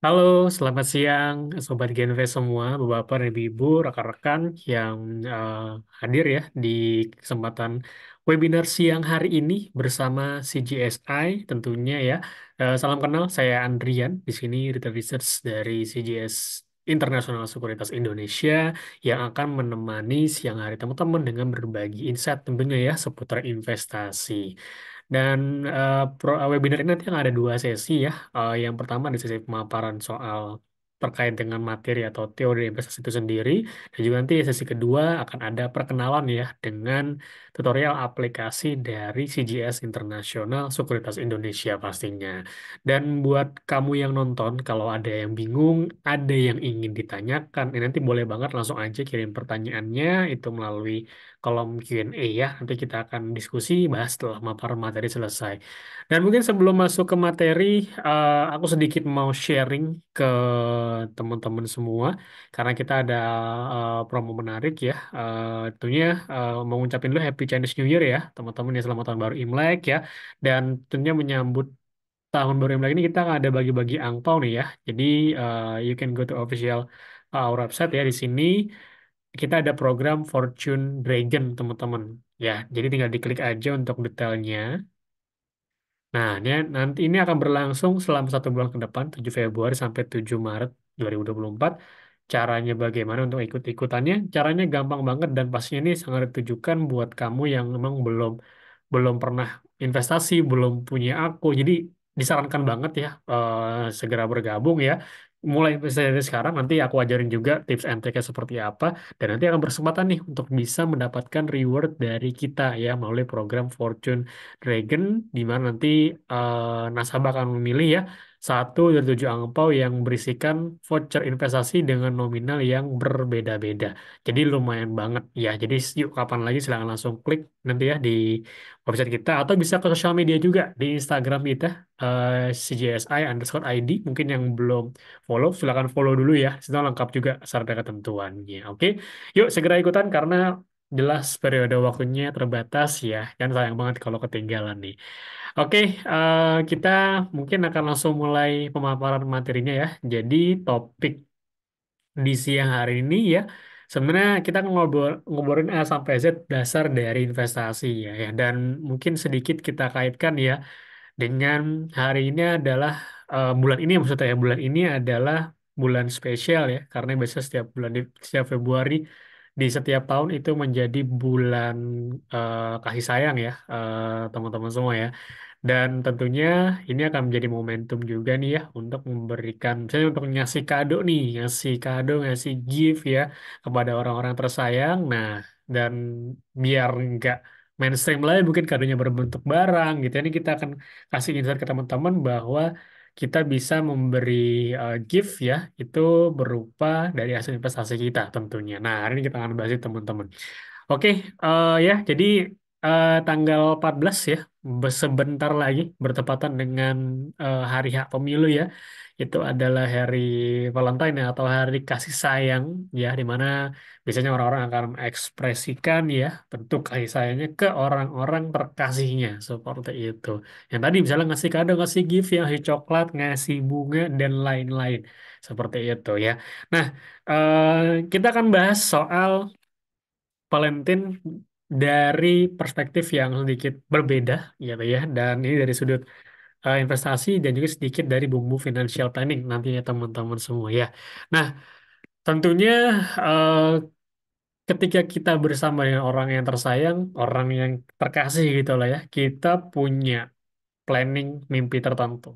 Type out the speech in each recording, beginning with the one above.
Halo, selamat siang Sobat Genve semua, Bapak dan Ibu, rekan-rekan yang eh, hadir ya di kesempatan webinar siang hari ini bersama CGSI tentunya ya. Salam kenal, saya Andrian, di sini Retail Research dari CGS International Sekuritas Indonesia yang akan menemani siang hari teman-teman dengan berbagi insight tentunya ya seputar investasi. Dan webinar ini nanti akan ada dua sesi ya. Yang pertama di sesi pemaparan soal terkait dengan materi atau teori investasi itu sendiri. Dan juga nanti sesi kedua akan ada perkenalan ya dengan tutorial aplikasi dari CGS Internasional Sekuritas Indonesia pastinya. Dan buat kamu yang nonton, kalau ada yang bingung, ada yang ingin ditanyakan, nanti boleh banget langsung aja kirim pertanyaannya itu melalui kolom Q&A ya. Nanti kita akan diskusi bahas setelah paparan materi selesai. Dan mungkin sebelum masuk ke materi, aku sedikit mau sharing ke teman-teman semua karena kita ada promo menarik ya. Tentunya mau ngucapin dulu Happy Chinese New Year ya, teman-teman ya, selamat tahun baru Imlek ya. Dan tentunya menyambut tahun baru Imlek ini kita akan ada bagi-bagi angpau nih ya. Jadi you can go to official our website ya, di sini kita ada program Fortune Dragon teman-teman ya. Jadi tinggal diklik aja untuk detailnya. Nah, nanti ini akan berlangsung selama 1 bulan ke depan, 7 Februari sampai 7 Maret 2024. Caranya bagaimana untuk ikut-ikutannya? Caranya gampang banget dan pastinya ini sangat ditujukan buat kamu yang memang belum belum pernah investasi, belum punya aku. Jadi disarankan banget ya segera bergabung ya. Mulai dari sekarang nanti aku ajarin juga tips and triknya seperti apa dan nanti akan berkesempatan nih untuk bisa mendapatkan reward dari kita ya melalui program Fortune Dragon di mana nanti nasabah akan memilih ya satu dari 7 angpau yang berisikan voucher investasi dengan nominal yang berbeda-beda. Jadi lumayan banget ya. Jadi yuk kapan lagi silahkan langsung klik nanti ya di website kita atau bisa ke sosial media juga di Instagram kita CJSI_ID. Mungkin yang belum follow silahkan follow dulu ya. Itu lengkap juga syarat dan ketentuannya. Oke, yuk segera ikutan karena jelas periode waktunya terbatas ya. Kan sayang banget kalau ketinggalan nih. Oke, kita mungkin akan langsung mulai pemaparan materinya ya. Jadi topik di siang hari ini ya, sebenarnya kita ngobrolin A sampai Z dasar dari investasi ya. Dan mungkin sedikit kita kaitkan ya dengan hari ini adalah bulan ini maksudnya ya, bulan ini adalah bulan spesial ya karena biasa setiap bulan di setiap Februari di setiap tahun itu menjadi bulan kasih sayang ya teman-teman semua ya. Dan tentunya ini akan menjadi momentum juga nih ya untuk memberikan, misalnya untuk ngasih kado nih, ngasih kado, ngasih gift ya kepada orang-orang tersayang. Nah, dan biar nggak mainstream lah ya, mungkin kadonya berbentuk barang gitu. Ini kita akan kasih insight ke teman-teman bahwa kita bisa memberi gift ya, itu berupa dari hasil investasi kita tentunya. Nah, hari ini kita akan bahas itu teman-teman. Oke, ya, jadi tanggal 14 ya, sebentar lagi bertepatan dengan hari hak pemilu ya. Itu adalah hari Valentine ya, atau hari kasih sayang ya, di mana biasanya orang-orang akan mengekspresikan ya bentuk kasih sayangnya ke orang-orang terkasihnya seperti itu. Yang tadi misalnya ngasih kado, ngasih gift ya, ngasih coklat, ngasih bunga dan lain-lain seperti itu ya. Nah, eh, kita akan bahas soal Valentine dari perspektif yang sedikit berbeda gitu ya, dan ini dari sudut investasi dan juga sedikit dari bumbu financial planning nantinya teman-teman semua ya. Nah, tentunya eh, ketika kita bersama dengan orang yang tersayang, orang yang terkasih gitu lah ya, kita punya planning mimpi tertentu.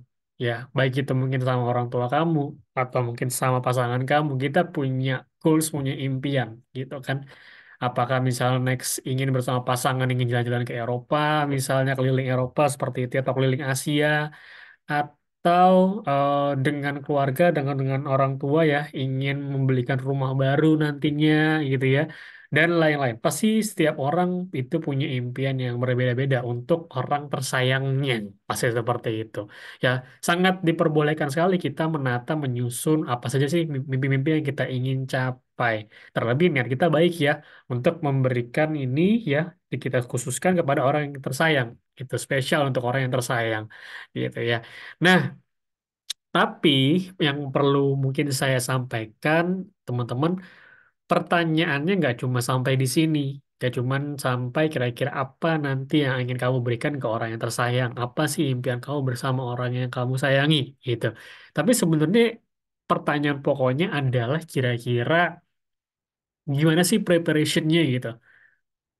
Ya, baik itu mungkin sama orang tua kamu atau mungkin sama pasangan kamu, kita punya goals, punya impian gitu kan. Apakah misal next ingin bersama pasangan ingin jalan-jalan ke Eropa, misalnya keliling Eropa seperti itu atau keliling Asia, atau dengan keluarga dengan orang tua ya ingin membelikan rumah baru nantinya gitu ya, dan lain-lain. Pasti setiap orang itu punya impian yang berbeda-beda untuk orang tersayangnya, pasti seperti itu ya. Sangat diperbolehkan sekali kita menata menyusun apa saja sih mimpi-mimpi yang kita ingin capai, terlebih niat kita baik ya untuk memberikan ini ya, kita khususkan kepada orang yang tersayang, itu spesial untuk orang yang tersayang gitu ya. Nah, Tapi yang perlu mungkin saya sampaikan, teman-teman, pertanyaannya nggak cuma sampai di sini. Nggak cuma sampai kira-kira apa nanti yang ingin kamu berikan ke orang yang tersayang. Apa sih impian kamu bersama orang yang kamu sayangi, gitu. Tapi sebenarnya pertanyaan pokoknya adalah kira-kira gimana sih preparationnya gitu.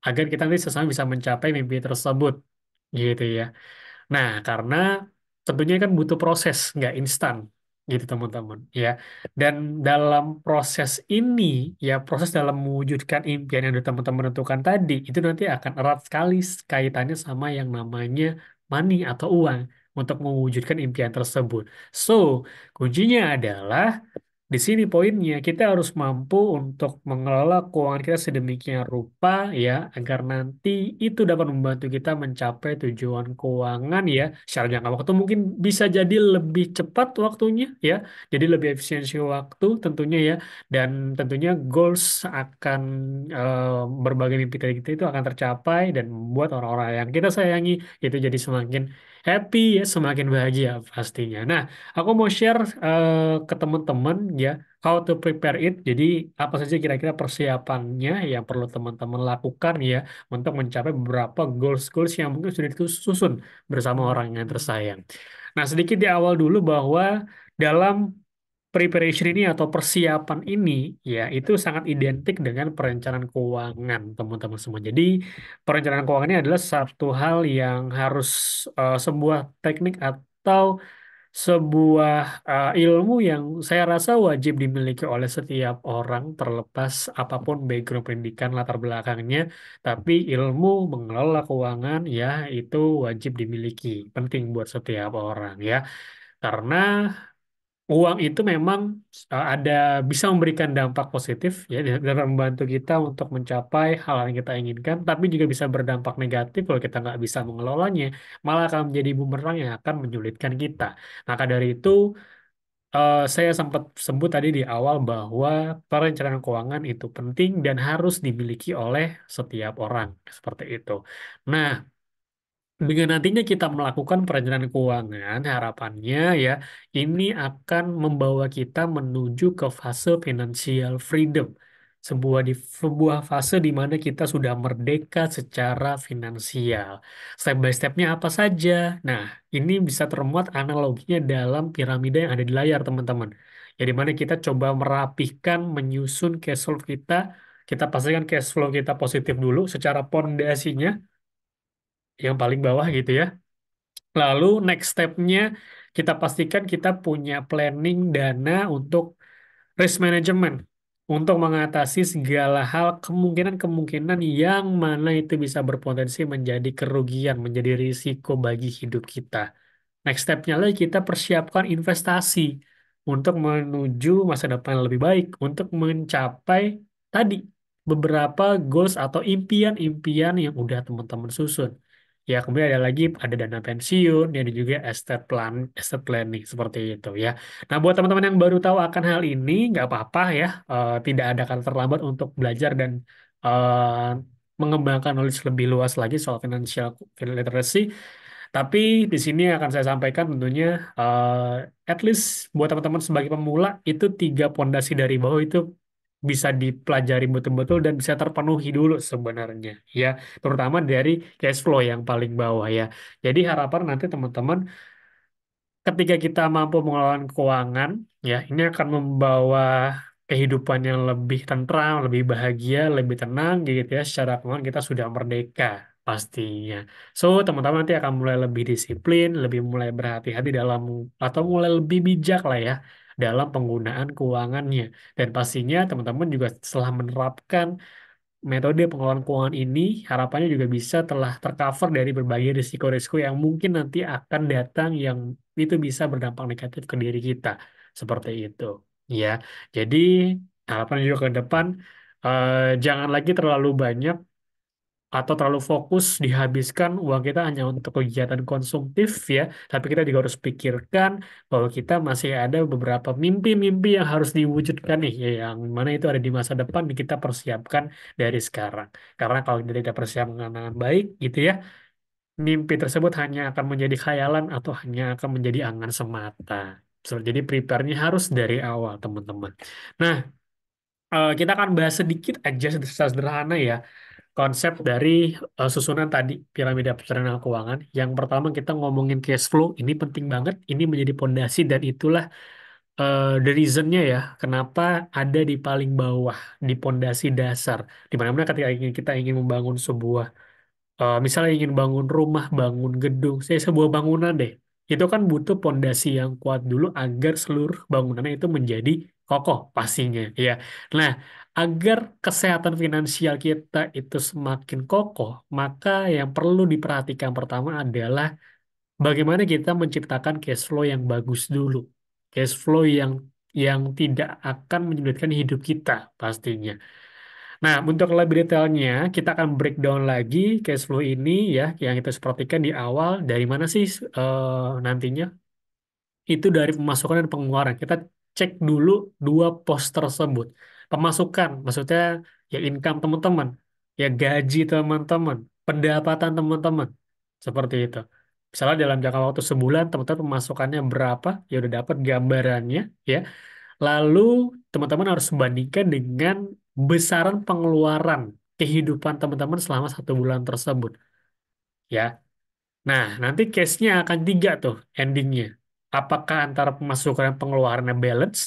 Agar kita nanti sesama bisa mencapai mimpi tersebut, gitu ya. Nah, karena tentunya kan butuh proses, nggak instan, gitu teman-teman, ya. Dan dalam proses ini, ya proses dalam mewujudkan impian yang udah teman-teman tentukan tadi, itu nanti akan erat sekali kaitannya sama yang namanya money atau uang untuk mewujudkan impian tersebut. So, kuncinya adalah di sini poinnya, kita harus mampu untuk mengelola keuangan kita sedemikian rupa ya, agar nanti itu dapat membantu kita mencapai tujuan keuangan ya, secara jangka waktu mungkin bisa jadi lebih cepat waktunya ya, jadi lebih efisiensi waktu tentunya ya, dan tentunya goals akan berbagai mimpi dari kita itu akan tercapai dan membuat orang-orang yang kita sayangi itu jadi semakin happy ya, semakin bahagia pastinya. Nah, aku mau share ke teman-teman ya, how to prepare it. Jadi apa saja kira-kira persiapannya yang perlu teman-teman lakukan ya untuk mencapai beberapa goals-goals yang mungkin sudah disusun bersama orang yang tersayang. Nah, sedikit di awal dulu bahwa dalam preparation ini atau persiapan ini ya itu sangat identik dengan perencanaan keuangan teman-teman semua. Jadi perencanaan keuangan ini adalah satu hal yang harus sebuah teknik atau sebuah ilmu yang saya rasa wajib dimiliki oleh setiap orang terlepas apapun background pendidikan latar belakangnya, tapi ilmu mengelola keuangan ya itu wajib dimiliki, penting buat setiap orang ya. Karena uang itu memang ada bisa memberikan dampak positif ya dapat membantu kita untuk mencapai hal yang kita inginkan, tapi juga bisa berdampak negatif kalau kita nggak bisa mengelolanya, malah akan menjadi bumerang yang akan menyulitkan kita. Maka dari itu saya sempat sebut tadi di awal bahwa perencanaan keuangan itu penting dan harus dimiliki oleh setiap orang seperti itu. Nah, dengan nantinya kita melakukan perencanaan keuangan, harapannya ya, ini akan membawa kita menuju ke fase financial freedom. Sebuah fase di mana kita sudah merdeka secara finansial. Step by stepnya apa saja? Nah, ini bisa termuat analoginya dalam piramida yang ada di layar, teman-teman. Ya, di mana kita coba merapihkan, menyusun cash flow kita. Kita pastikan cash flow kita positif dulu secara pondasinya, yang paling bawah gitu ya. Lalu next step-nya kita pastikan kita punya planning dana untuk risk management untuk mengatasi segala hal kemungkinan-kemungkinan yang mana itu bisa berpotensi menjadi kerugian, menjadi risiko bagi hidup kita. Next step-nya lagi kita persiapkan investasi untuk menuju masa depan yang lebih baik, untuk mencapai tadi beberapa goals atau impian-impian yang udah teman-teman susun. Ya, kemudian ada lagi ada dana pensiun, dan ada juga estate planning seperti itu ya. Nah, buat teman-teman yang baru tahu akan hal ini, nggak apa-apa ya, tidak ada kata terlambat untuk belajar dan eh, mengembangkan knowledge lebih luas lagi soal financial literacy. Tapi di sini akan saya sampaikan tentunya at least buat teman-teman sebagai pemula itu tiga pondasi dari bawah itu bisa dipelajari betul-betul dan bisa terpenuhi dulu sebenarnya ya, terutama dari cash flow yang paling bawah ya. Jadi harapan nanti teman-teman ketika kita mampu mengelola keuangan, ya, ini akan membawa kehidupan yang lebih tentram, lebih bahagia, lebih tenang, gitu ya. Secara keuangan kita sudah merdeka pastinya. So, teman-teman nanti akan mulai lebih disiplin, lebih mulai berhati-hati dalam atau mulai lebih bijak lah ya dalam penggunaan keuangannya. Dan pastinya teman-teman juga setelah menerapkan metode pengelolaan keuangan ini harapannya juga bisa telah tercover dari berbagai risiko-risiko yang mungkin nanti akan datang yang itu bisa berdampak negatif ke diri kita. Seperti itu. Ya, jadi harapan juga ke depan jangan lagi terlalu banyak atau terlalu fokus dihabiskan uang kita hanya untuk kegiatan konsumtif ya, tapi kita juga harus pikirkan bahwa kita masih ada beberapa mimpi-mimpi yang harus diwujudkan nih, ya, yang mana itu ada di masa depan kita persiapkan dari sekarang. Karena kalau kita tidak persiapkan dengan baik gitu ya, mimpi tersebut hanya akan menjadi khayalan atau hanya akan menjadi angan semata. Jadi prepare-nya harus dari awal, teman-teman. Nah, kita akan bahas sedikit aja secara sederhana ya konsep dari susunan tadi piramida perencanaan keuangan. Yang pertama kita ngomongin cash flow, ini penting banget, ini menjadi pondasi dan itulah the reason-nya ya kenapa ada di paling bawah di pondasi dasar. Di mana-mana ketika kita ingin membangun sebuah misalnya ingin bangun rumah, bangun gedung, saya sebuah bangunan deh. Itu kan butuh pondasi yang kuat dulu agar seluruh bangunannya itu menjadi kokoh pastinya, ya. Nah, agar kesehatan finansial kita itu semakin kokoh, maka yang perlu diperhatikan pertama adalah bagaimana kita menciptakan cash flow yang bagus dulu. Cash flow yang tidak akan menyulitkan hidup kita pastinya. Nah, untuk lebih detailnya, kita akan breakdown lagi cash flow ini ya, yang kita perhatikan di awal, dari mana sih nantinya? Itu dari pemasukan dan pengeluaran. Kita cek dulu dua pos tersebut. Pemasukan, maksudnya ya income teman-teman, ya gaji teman-teman, pendapatan teman-teman, seperti itu. Misalnya dalam jangka waktu sebulan, teman-teman pemasukannya berapa, ya udah dapat gambarannya, ya. Lalu teman-teman harus bandingkan dengan besaran pengeluaran kehidupan teman-teman selama 1 bulan tersebut. Ya, nah nanti case-nya akan tiga tuh endingnya. Apakah antara pemasukan dan pengeluarannya balance,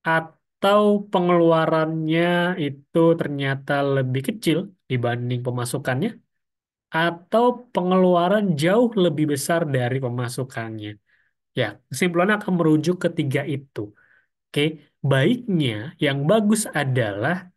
atau pengeluarannya itu ternyata lebih kecil dibanding pemasukannya, atau pengeluaran jauh lebih besar dari pemasukannya. Ya, kesimpulannya akan merujuk ketiga itu. Oke, baiknya yang bagus adalah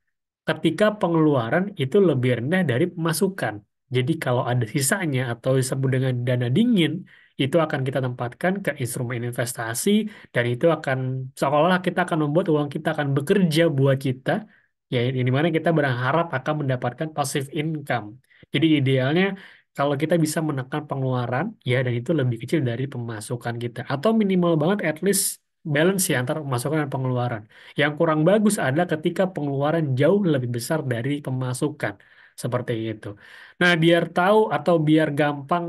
ketika pengeluaran itu lebih rendah dari pemasukan. Jadi kalau ada sisanya atau disebut dengan dana dingin, itu akan kita tempatkan ke instrumen investasi dan itu akan seolah-olah kita akan membuat uang kita akan bekerja buat kita, ya ini mana kita berharap akan mendapatkan passive income. Jadi idealnya kalau kita bisa menekan pengeluaran, ya dan itu lebih kecil dari pemasukan kita atau minimal banget at least balance ya antara pemasukan dan pengeluaran. Yang kurang bagus adalah ketika pengeluaran jauh lebih besar dari pemasukan. Seperti itu. Nah, biar tahu atau biar gampang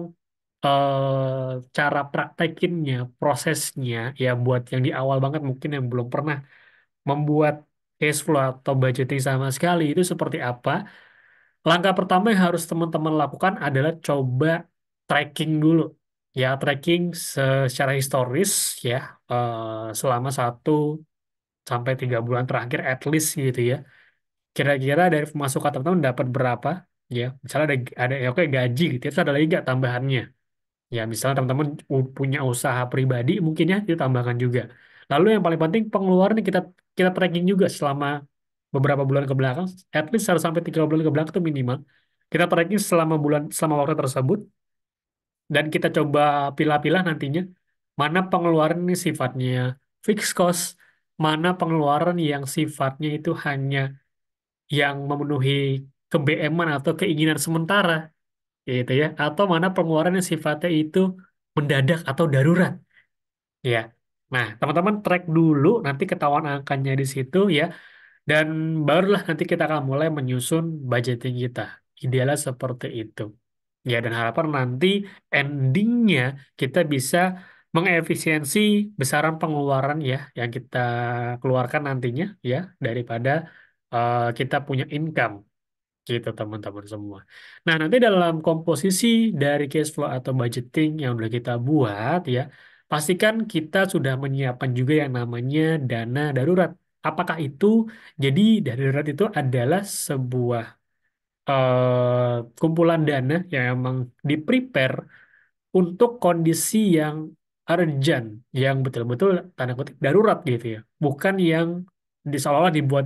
cara praktekinnya, prosesnya, ya buat yang di awal banget mungkin yang belum pernah membuat cash flow atau budgeting sama sekali, itu seperti apa? Langkah pertama yang harus teman-teman lakukan adalah coba tracking dulu. Ya, tracking secara historis ya, selama 1 sampai 3 bulan terakhir at least gitu ya. Kira-kira dari pemasukan teman-teman dapat berapa? Ya, misalnya ada ya oke gaji gitu, ya, terus ada lagi nggak tambahannya? Ya, misalnya teman-teman punya usaha pribadi mungkin ya itu tambahkan juga. Lalu yang paling penting pengeluaran kita kita tracking juga selama beberapa bulan ke belakang, at least 1 sampai 3 bulan ke belakang itu minimal. Kita tracking selama waktu tersebut dan kita coba pilah-pilah nantinya mana pengeluaran ini sifatnya fixed cost, mana pengeluaran yang sifatnya itu hanya yang memenuhi ke-BM-an atau keinginan sementara gitu ya, atau mana pengeluaran yang sifatnya itu mendadak atau darurat ya. Nah, teman-teman track dulu nanti ketahuan angkanya di situ ya, dan barulah nanti kita akan mulai menyusun budgeting kita. Idealnya seperti itu. Ya, dan harapan nanti endingnya kita bisa mengefisiensi besaran pengeluaran ya yang kita keluarkan nantinya ya daripada kita punya income gitu teman-teman semua. Nah, nanti dalam komposisi dari cash flow atau budgeting yang udah kita buat ya, pastikan kita sudah menyiapkan juga yang namanya dana darurat. Apakah itu? Jadi dana darurat itu adalah sebuah kumpulan dana yang emang di-prepare untuk kondisi yang urgent, yang betul-betul tanda kutip darurat gitu ya, bukan yang seolah-olah dibuat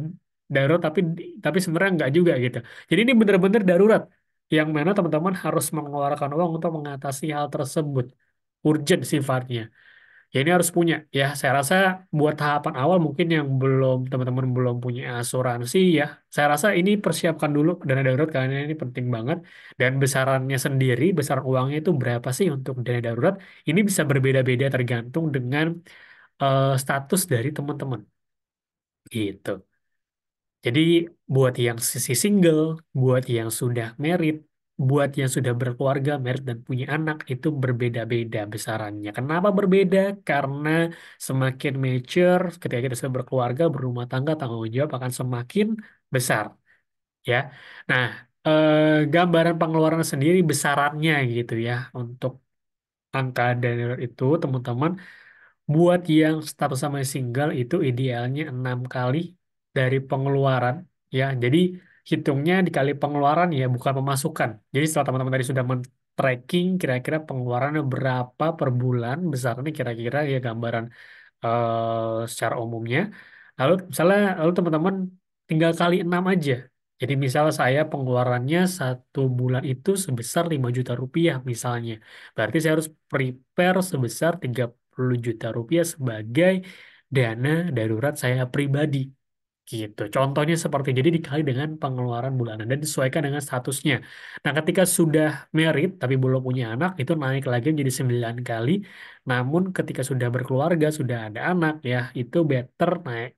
darurat tapi sebenarnya nggak juga gitu. Jadi ini benar-benar darurat, yang mana teman-teman harus mengeluarkan uang untuk mengatasi hal tersebut, urgent sifatnya. Ya ini harus punya. Ya saya rasa buat tahapan awal mungkin yang teman-teman belum punya asuransi ya, saya rasa ini persiapkan dulu dana darurat karena ini penting banget. Dan besarannya sendiri, besaran uangnya itu berapa sih untuk dana darurat? Ini bisa berbeda-beda tergantung dengan status dari teman-teman. Gitu. Jadi buat yang sisi single, buat yang sudah married, buat yang sudah berkeluarga, married dan punya anak itu berbeda-beda besarannya. Kenapa berbeda? Karena semakin mature, ketika kita sudah berkeluarga, berumah tangga, tanggung jawab akan semakin besar, ya. Nah, gambaran pengeluaran sendiri besarannya gitu ya untuk angka darurat itu, teman-teman. Buat yang status sama single itu idealnya 6 kali dari pengeluaran, ya. Jadi hitungnya dikali pengeluaran ya, bukan pemasukan. Jadi setelah teman-teman tadi sudah men-tracking kira-kira pengeluarannya berapa per bulan, besarnya kira-kira ya gambaran secara umumnya. Lalu teman-teman tinggal kali 6 aja. Jadi misal saya pengeluarannya 1 bulan itu sebesar 5 juta rupiah misalnya. Berarti saya harus prepare sebesar 30 juta rupiah sebagai dana darurat saya pribadi. Gitu. Contohnya seperti jadi dikali dengan pengeluaran bulanan dan disesuaikan dengan statusnya. Nah, ketika sudah married tapi belum punya anak itu naik lagi menjadi 9 kali. Namun ketika sudah berkeluarga, sudah ada anak ya, itu better naik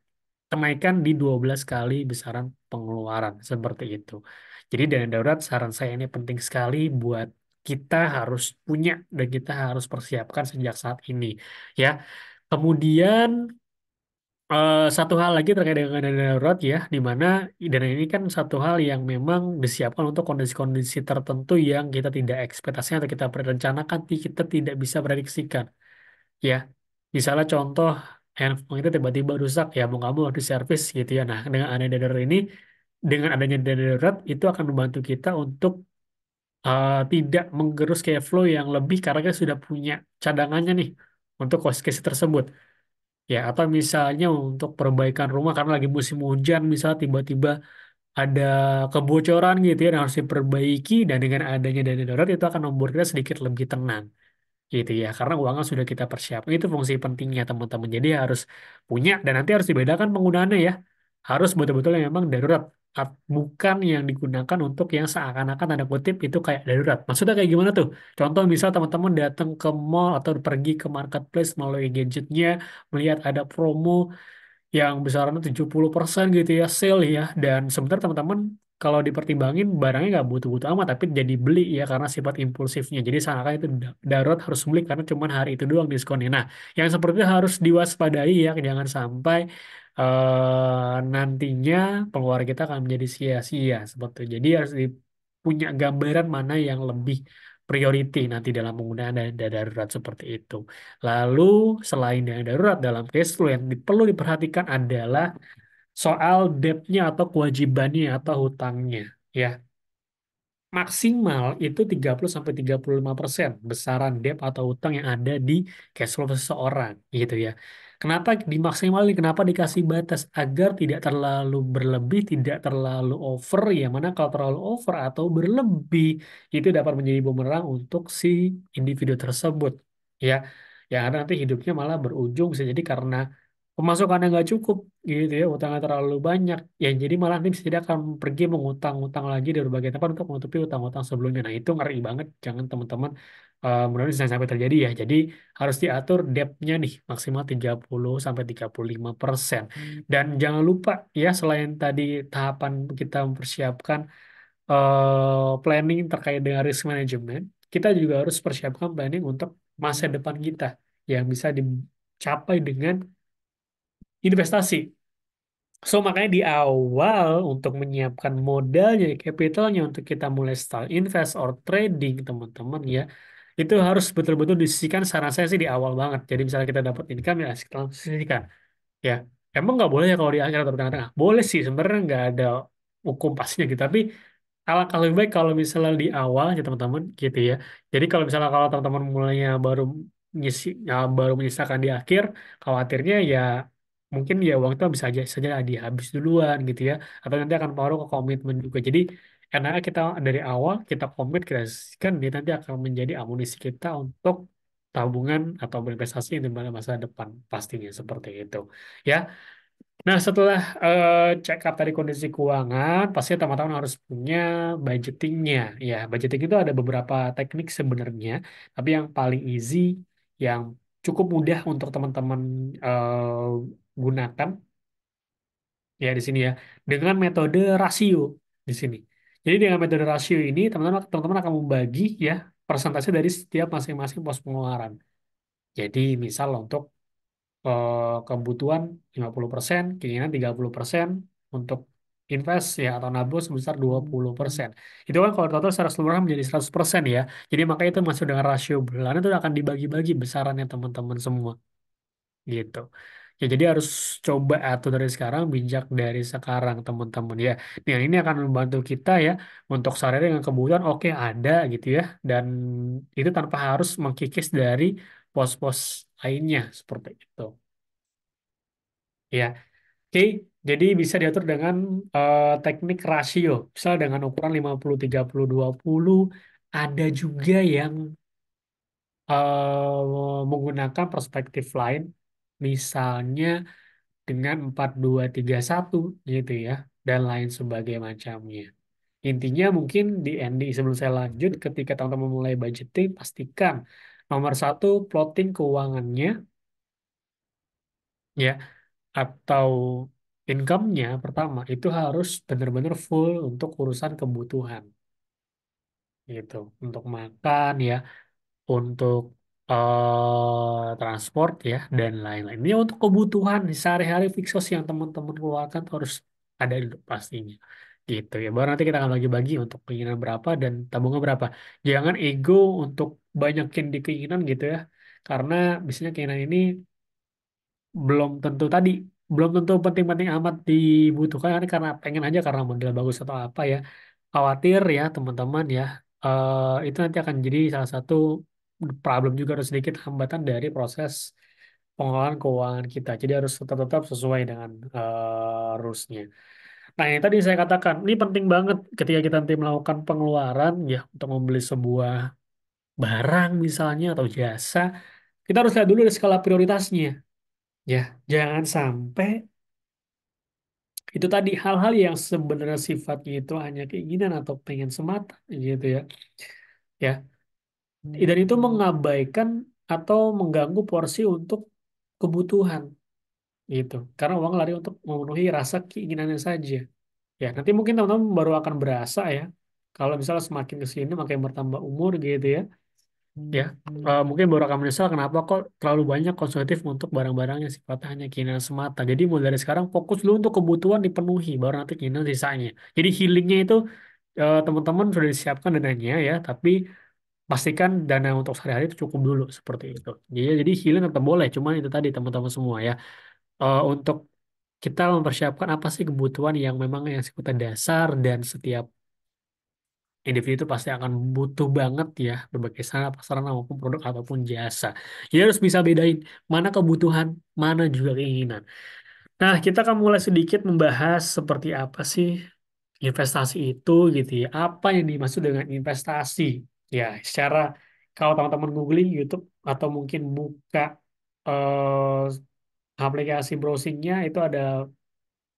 kenaikan di 12 kali besaran pengeluaran seperti itu. Jadi dana darurat saran saya ini penting sekali buat kita harus punya dan kita harus persiapkan sejak saat ini ya. Kemudian satu hal lagi terkait dengan dana darurat ya, di mana dana ini kan satu hal yang memang disiapkan untuk kondisi-kondisi tertentu yang kita tidak ekspektasikan atau kita rencanakan, kita tidak bisa prediksikan ya. Misalnya contoh handphone itu tiba-tiba rusak ya, mau nggak mau harus diservis gitu ya. Nah, dengan adanya dana darurat ini, dengan adanya dana darurat itu akan membantu kita untuk tidak menggerus cash flow yang lebih karena kita sudah punya cadangannya nih untuk case tersebut. Ya, atau misalnya untuk perbaikan rumah karena lagi musim hujan, misalnya tiba-tiba ada kebocoran gitu ya yang harus diperbaiki dan dengan adanya dana darurat itu akan membuat kita sedikit lebih tenang gitu ya karena uangnya sudah kita persiapkan itu fungsi pentingnya teman-teman jadi harus punya dan nanti harus dibedakan penggunaannya ya harus betul-betul yang memang darurat bukan yang digunakan untuk yang seakan-akan tanda kutip itu kayak darurat maksudnya kayak gimana tuh contoh misal teman-teman datang ke mall atau pergi ke marketplace melalui gadgetnya melihat ada promo yang besarannya 70% gitu ya sale ya dan sebentar teman-teman kalau dipertimbangin barangnya nggak butuh-butuh amat tapi jadi beli ya karena sifat impulsifnya jadi seakan itu darurat harus beli karena cuma hari itu doang diskonnya nah yang seperti itu harus diwaspadai ya jangan sampai nantinya pengeluaran kita akan menjadi sia-sia seperti itu jadi harus punya gambaran mana yang lebih priority nanti dalam penggunaan dana darurat seperti itu. Lalu selain dana darurat dalam cash flow yang perlu diperhatikan adalah soal debt-nya atau kewajibannya atau hutangnya. Ya, maksimal itu 30-35% besaran debt atau hutang yang ada di cash flow seseorang gitu ya. Kenapa dimaksimalin? Kenapa dikasih batas agar tidak terlalu berlebih, tidak terlalu over, ya mana kalau terlalu over atau berlebih itu dapat menjadi bumerang untuk si individu tersebut ya. Yang ada nanti hidupnya malah berujung bisa jadi karena pemasukannya nggak cukup gitu ya utangnya terlalu banyak ya jadi malah nanti bisa jadi akan pergi mengutang-utang lagi dari berbagai tempat untuk menutupi utang-utang sebelumnya nah itu ngeri banget jangan teman-teman mudah-mudahan jangan sampai terjadi ya jadi harus diatur debt-nya nih maksimal 30-35% dan jangan lupa ya selain tadi tahapan kita mempersiapkan planning terkait dengan risk management kita juga harus persiapkan planning untuk masa depan kita yang bisa dicapai dengan investasi. So, makanya di awal untuk menyiapkan modalnya, capitalnya untuk kita mulai start invest or trading, teman-teman ya, itu harus betul-betul disisihkan saran saya sih di awal banget. Jadi misalnya kita dapat income ya kita langsung sisihkan. Ya, emang nggak boleh ya kalau di akhir atau di tengah-tengah? Boleh sih, sebenarnya nggak ada hukum pastinya gitu. Tapi alangkah lebih baik kalau misalnya di awal ya teman-teman gitu ya. Jadi kalau misalnya kalau teman-teman mulainya baru menyisakan di akhir, khawatirnya ya mungkin ya uang itu bisa saja dihabis duluan gitu ya. Atau nanti akan pengaruh ke komitmen juga. Jadi enaknya kita dari awal kita komit kita sisihkan dia nanti akan menjadi amunisi kita untuk tabungan atau berinvestasi di masa depan pastinya seperti itu ya. Nah, setelah check up tadi kondisi keuangan, pasti teman-teman harus punya budgetingnya. Ya, budgeting itu ada beberapa teknik sebenarnya, tapi yang paling easy, yang cukup mudah untuk teman-teman gunakan, ya di sini ya, dengan metode rasio di sini. Jadi dengan metode rasio ini, teman-teman akan membagi ya persentase dari setiap masing-masing pos pengeluaran. Jadi misal untuk kebutuhan 50%, keinginan 30%, untuk invest ya atau nabung sebesar 20%. Itu kan kalau total secara keseluruhan menjadi 100% ya. Jadi makanya itu masuk dengan rasio bulanan itu akan dibagi-bagi besarannya teman-teman semua gitu. Ya jadi harus coba atur dari sekarang, bijak dari sekarang teman-teman ya. Nah ini akan membantu kita ya untuk sehari dengan kebutuhan oke ada gitu ya. Dan itu tanpa harus mengkikis dari pos-pos lainnya seperti itu. Ya, oke, jadi bisa diatur dengan teknik rasio. Misal dengan ukuran 50-30-20. Ada juga yang menggunakan perspektif lain. Misalnya dengan 4231 gitu ya. Dan lain sebagai macamnya. Intinya mungkin di ending sebelum saya lanjut, ketika teman-teman mulai budgeting, pastikan nomor satu, plotting keuangannya ya atau income-nya pertama itu harus benar-benar full untuk urusan kebutuhan gitu untuk makan ya untuk transport ya dan lain-lain ini untuk kebutuhan sehari-hari fiksos yang teman-teman keluarkan tuh harus ada dulu pastinya gitu ya baru nanti kita akan bagi-bagi untuk keinginan berapa dan tabungan berapa jangan ego untuk banyakin di keinginan gitu ya karena biasanya keinginan ini belum tentu tadi belum tentu penting-penting amat dibutuhkan kan karena pengen aja karena model bagus atau apa ya khawatir ya teman-teman ya itu nanti akan jadi salah satu problem juga harus sedikit hambatan dari proses pengelolaan keuangan kita jadi harus tetap-tetap sesuai dengan rules-nya. Nah ini tadi saya katakan ini penting banget ketika kita nanti melakukan pengeluaran ya untuk membeli sebuah barang misalnya atau jasa kita harus lihat dulu dari skala prioritasnya. Ya, jangan sampai itu tadi hal-hal yang sebenarnya sifatnya itu hanya keinginan atau pengen semata gitu ya. Ya, dan itu mengabaikan atau mengganggu porsi untuk kebutuhan gitu. Karena uang lari untuk memenuhi rasa keinginannya saja. Ya, nanti mungkin teman-teman baru akan berasa ya. Kalau misalnya semakin ke sini makin bertambah umur gitu ya. Ya, mungkin baru akan menyesal kenapa kok terlalu banyak konsumtif untuk barang-barang yang sifatnya hanya keinginan semata. Jadi mulai dari sekarang fokus dulu untuk kebutuhan dipenuhi, baru nanti keinginan sisanya. Jadi healingnya itu teman-teman sudah disiapkan dananya ya, tapi pastikan dana untuk sehari-hari itu cukup dulu seperti itu. Jadi healing tetap boleh, cuman itu tadi teman-teman semua ya. Untuk kita mempersiapkan apa sih kebutuhan yang memang yang sifatnya dasar dan setiap individu itu pasti akan butuh banget ya berbagai sarana maupun produk ataupun jasa. Jadi harus bisa bedain mana kebutuhan, mana juga keinginan. Nah, kita akan mulai sedikit membahas seperti apa sih investasi itu gitu ya. Apa yang dimaksud dengan investasi? Ya, secara kalau teman-teman googling YouTube atau mungkin buka aplikasi browsingnya itu ada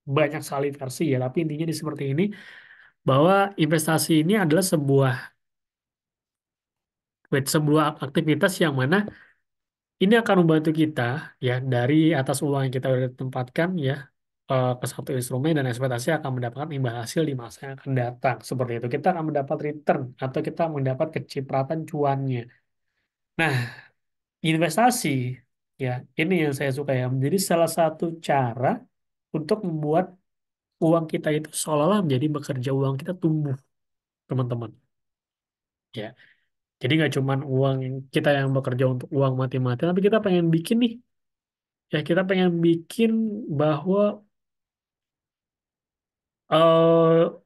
banyak sekali versi ya. Tapi intinya di seperti ini bahwa investasi ini adalah sebuah aktivitas yang mana ini akan membantu kita ya dari atas uang yang kita udah tempatkan ya ke satu instrumen dan ekspektasi akan mendapatkan imbal hasil di masa yang akan datang. Seperti itu kita akan mendapat return atau kita mendapat kecipratan cuannya. Nah, investasi ya ini yang saya suka ya menjadi salah satu cara untuk membuat uang kita itu seolah-olah menjadi bekerja uang kita tumbuh teman-teman. Ya, jadi nggak cuman uang kita yang bekerja untuk uang mati-matian, tapi kita pengen bikin nih ya kita pengen bikin bahwa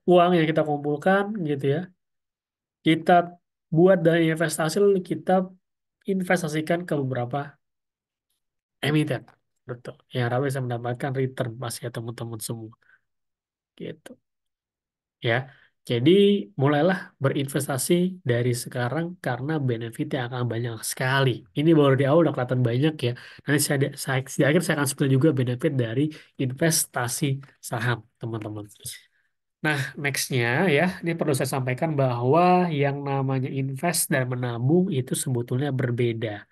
uang yang kita kumpulkan gitu ya kita buat dari investasi lalu kita investasikan ke beberapa emiten betul yang harus bisa mendapatkan return pasti ya teman-teman semua gitu ya jadi mulailah berinvestasi dari sekarang karena benefitnya akan banyak sekali ini baru di awal udah kelihatan banyak ya nanti di akhir saya akan spill juga benefit dari investasi saham teman-teman. Nah, nextnya ya, ini perlu saya sampaikan bahwa yang namanya invest dan menabung itu sebetulnya berbeda.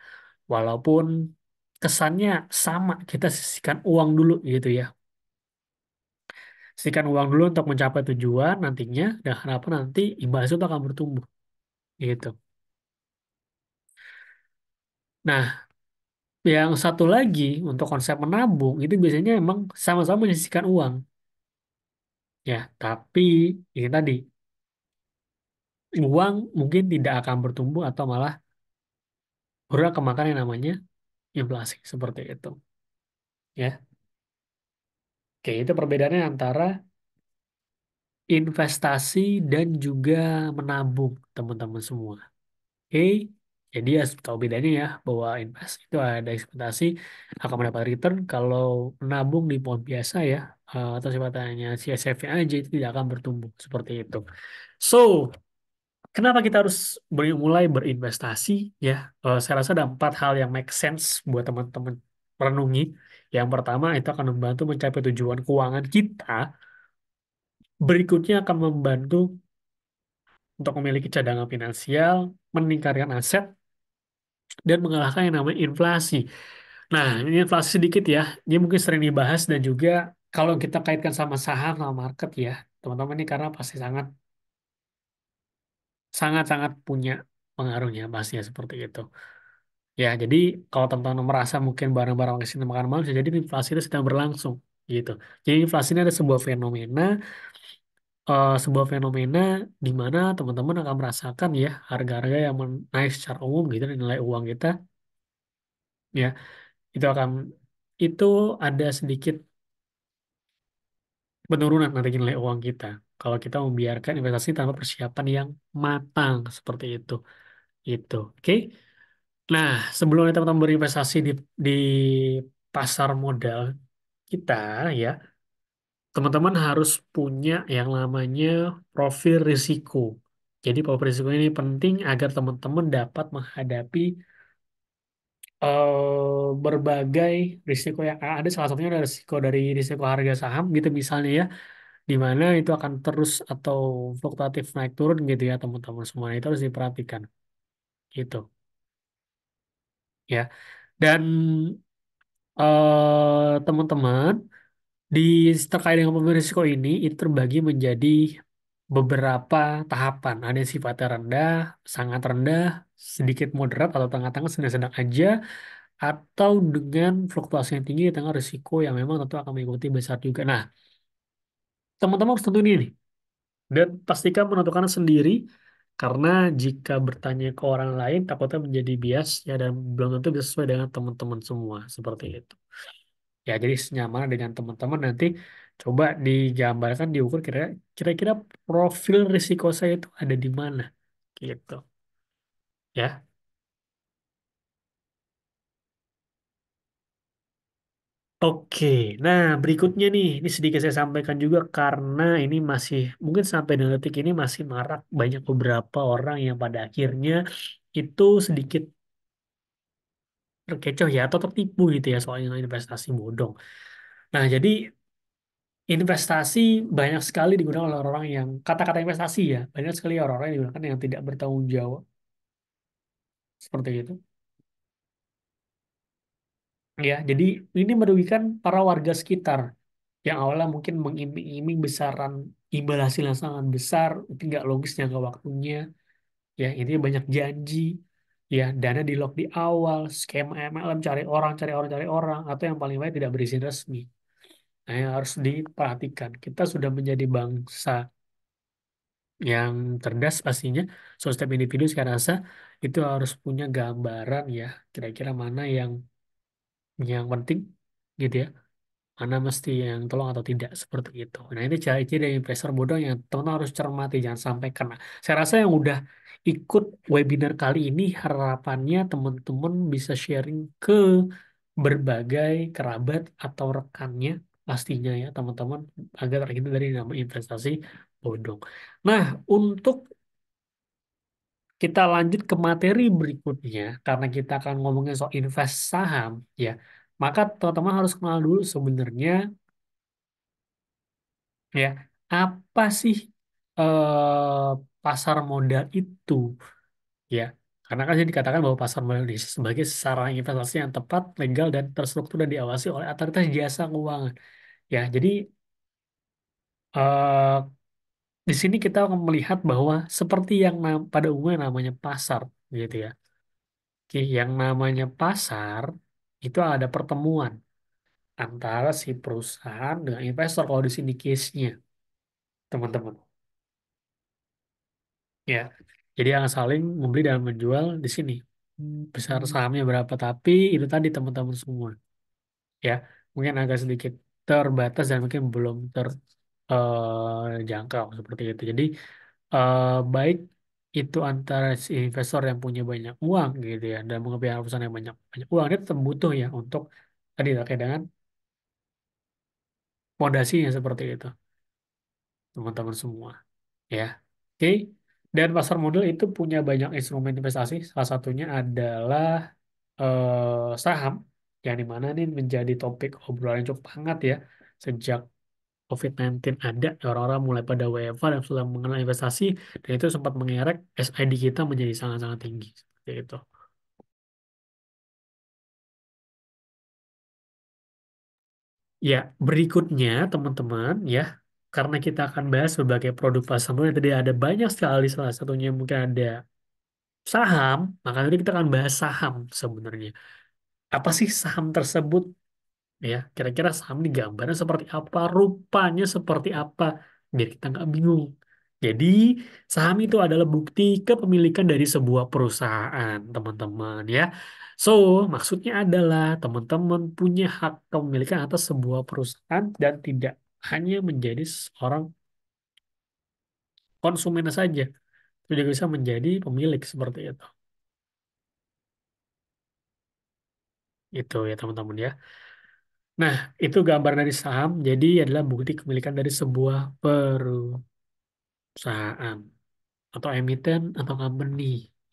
Walaupun kesannya sama, kita sisihkan uang dulu gitu ya. Sisihkan uang dulu untuk mencapai tujuan nantinya, dan harapan nanti imbal itu akan bertumbuh. Gitu. Nah, yang satu lagi untuk konsep menabung itu biasanya emang sama-sama menyisihkan uang. Ya, tapi ini tadi, uang mungkin tidak akan bertumbuh atau malah berulang kemakan yang namanya inflasi seperti itu. Ya, oke, itu perbedaannya antara investasi dan juga menabung, teman-teman semua. Oke, jadi ya tahu bedanya ya bahwa invest itu ada ekspektasi akan mendapat return, kalau menabung di pohon biasa ya atau sifatnya CSF aja itu tidak akan bertumbuh seperti itu. So, kenapa kita harus mulai berinvestasi ya? Saya rasa ada 4 hal yang make sense buat teman-teman renungi. Yang pertama itu akan membantu mencapai tujuan keuangan kita. Berikutnya akan membantu untuk memiliki cadangan finansial, meningkatkan aset, dan mengalahkan yang namanya inflasi. Nah, ini inflasi sedikit ya. Ini mungkin sering dibahas dan juga kalau kita kaitkan sama saham, sama market ya, teman-teman ini karena pasti sangat sangat sangat punya pengaruhnya pastinya seperti itu. Ya, jadi kalau teman-teman merasa mungkin barang-barang di sini makan malam, bisa jadi inflasi itu sedang berlangsung gitu. Jadi inflasi ini ada sebuah fenomena di mana teman-teman akan merasakan ya harga-harga yang naik secara umum gitu, dan nilai uang kita ya itu akan itu ada sedikit penurunan nanti nilai uang kita kalau kita membiarkan investasi tanpa persiapan yang matang seperti itu. Itu, oke. Nah, sebelumnya teman-teman berinvestasi di pasar modal kita ya, teman-teman harus punya yang namanya profil risiko. Jadi profil risiko ini penting agar teman-teman dapat menghadapi berbagai risiko yang ada. Salah satunya adalah risiko dari risiko harga saham gitu misalnya ya, di mana itu akan terus atau fluktuatif naik turun gitu ya teman-teman semua. Itu harus diperhatikan gitu ya. Dan teman-teman di terkait dengan pemilihan risiko ini itu terbagi menjadi beberapa tahapan. Ada yang sifatnya rendah, sangat rendah, sedikit moderat atau tengah-tengah, sedang-sedang aja, atau dengan fluktuasi yang tinggi di tengah risiko yang memang tentu akan mengikuti besar juga. Nah, teman-teman harus tentuin ini dan pastikan menentukan sendiri, karena jika bertanya ke orang lain takutnya menjadi bias ya, dan belum tentu bisa sesuai dengan teman-teman semua seperti itu. Ya, jadi senyaman dengan teman-teman nanti coba digambarkan, diukur kira-kira profil risiko saya itu ada di mana gitu ya. Oke, nah berikutnya nih, ini sedikit saya sampaikan juga karena ini masih mungkin sampai dengan detik ini masih marak, banyak beberapa orang yang pada akhirnya itu sedikit terkecoh ya atau tertipu gitu ya soal investasi bodong. Nah, jadi investasi banyak sekali digunakan oleh orang-orang yang kata-kata investasi ya banyak sekali orang-orang yang digunakan yang tidak bertanggung jawab seperti itu. Ya, jadi ini merugikan para warga sekitar yang awalnya mungkin mengiming-iming besaran imbal hasil yang sangat besar, itu nggak logis jangka waktunya. Ya, ini banyak janji, ya dana di lock di awal, skema MLM, cari orang, cari orang, atau yang paling baik tidak berizin resmi. Nah, yang harus diperhatikan, kita sudah menjadi bangsa yang cerdas pastinya. So, setiap individu saya rasa itu harus punya gambaran ya, kira-kira mana yang penting gitu ya, mana mesti yang tolong atau tidak seperti itu. Nah, ini ciri-ciri dari investor bodong yang teman-teman harus cermati, jangan sampai kena. Saya rasa yang udah ikut webinar kali ini harapannya teman-teman bisa sharing ke berbagai kerabat atau rekannya pastinya ya teman-teman, agar terhindar dari nama investasi bodong. Nah, untuk kita lanjut ke materi berikutnya, karena kita akan ngomongin soal invest saham ya, maka teman-teman harus kenal dulu sebenarnya ya, apa sih pasar modal itu ya? Karena kan jadi dikatakan bahwa pasar modal Indonesia sebagai sarana investasi yang tepat, legal dan terstruktur dan diawasi oleh otoritas jasa keuangan. Ya, jadi Eh, di sini kita akan melihat bahwa seperti yang pada umumnya namanya pasar, gitu ya. Oke, yang namanya pasar itu ada pertemuan antara si perusahaan dengan investor kalau di sini case-nya, teman-teman. Ya, jadi yang saling membeli dan menjual di sini. Besar sahamnya berapa, tapi itu tadi teman-teman semua. Ya, mungkin agak sedikit terbatas dan mungkin belum terjangkau seperti itu. Jadi baik itu antara si investor yang punya banyak uang gitu ya dan mengambil perusahaan yang banyak banyak uang dia tetap butuh ya untuk tadi terkait dengan fondasinya seperti itu teman-teman semua ya. Oke, dan pasar modal itu punya banyak instrumen investasi, salah satunya adalah saham yang dimana ini menjadi topik obrolan yang cukup hangat ya sejak COVID-19 ada, orang-orang mulai pada WFH dan sudah mengenal investasi, dan itu sempat mengerek SID kita menjadi sangat-sangat tinggi. Seperti itu. Ya, berikutnya teman-teman ya, karena kita akan bahas berbagai produk pasar modal, tadi ada banyak sekali, salah satunya mungkin ada saham, maka nanti kita akan bahas saham sebenarnya. Apa sih saham tersebut? Ya, kira-kira saham ini gambarnya seperti apa, rupanya seperti apa, biar kita nggak bingung. Jadi, saham itu adalah bukti kepemilikan dari sebuah perusahaan, teman-teman ya. So, maksudnya adalah teman-teman punya hak kepemilikan atas sebuah perusahaan dan tidak hanya menjadi seorang konsumen saja, tapi juga bisa menjadi pemilik seperti itu. Itu ya teman-teman ya. Nah, itu gambar dari saham. Jadi adalah bukti kepemilikan dari sebuah perusahaan atau emiten atau company.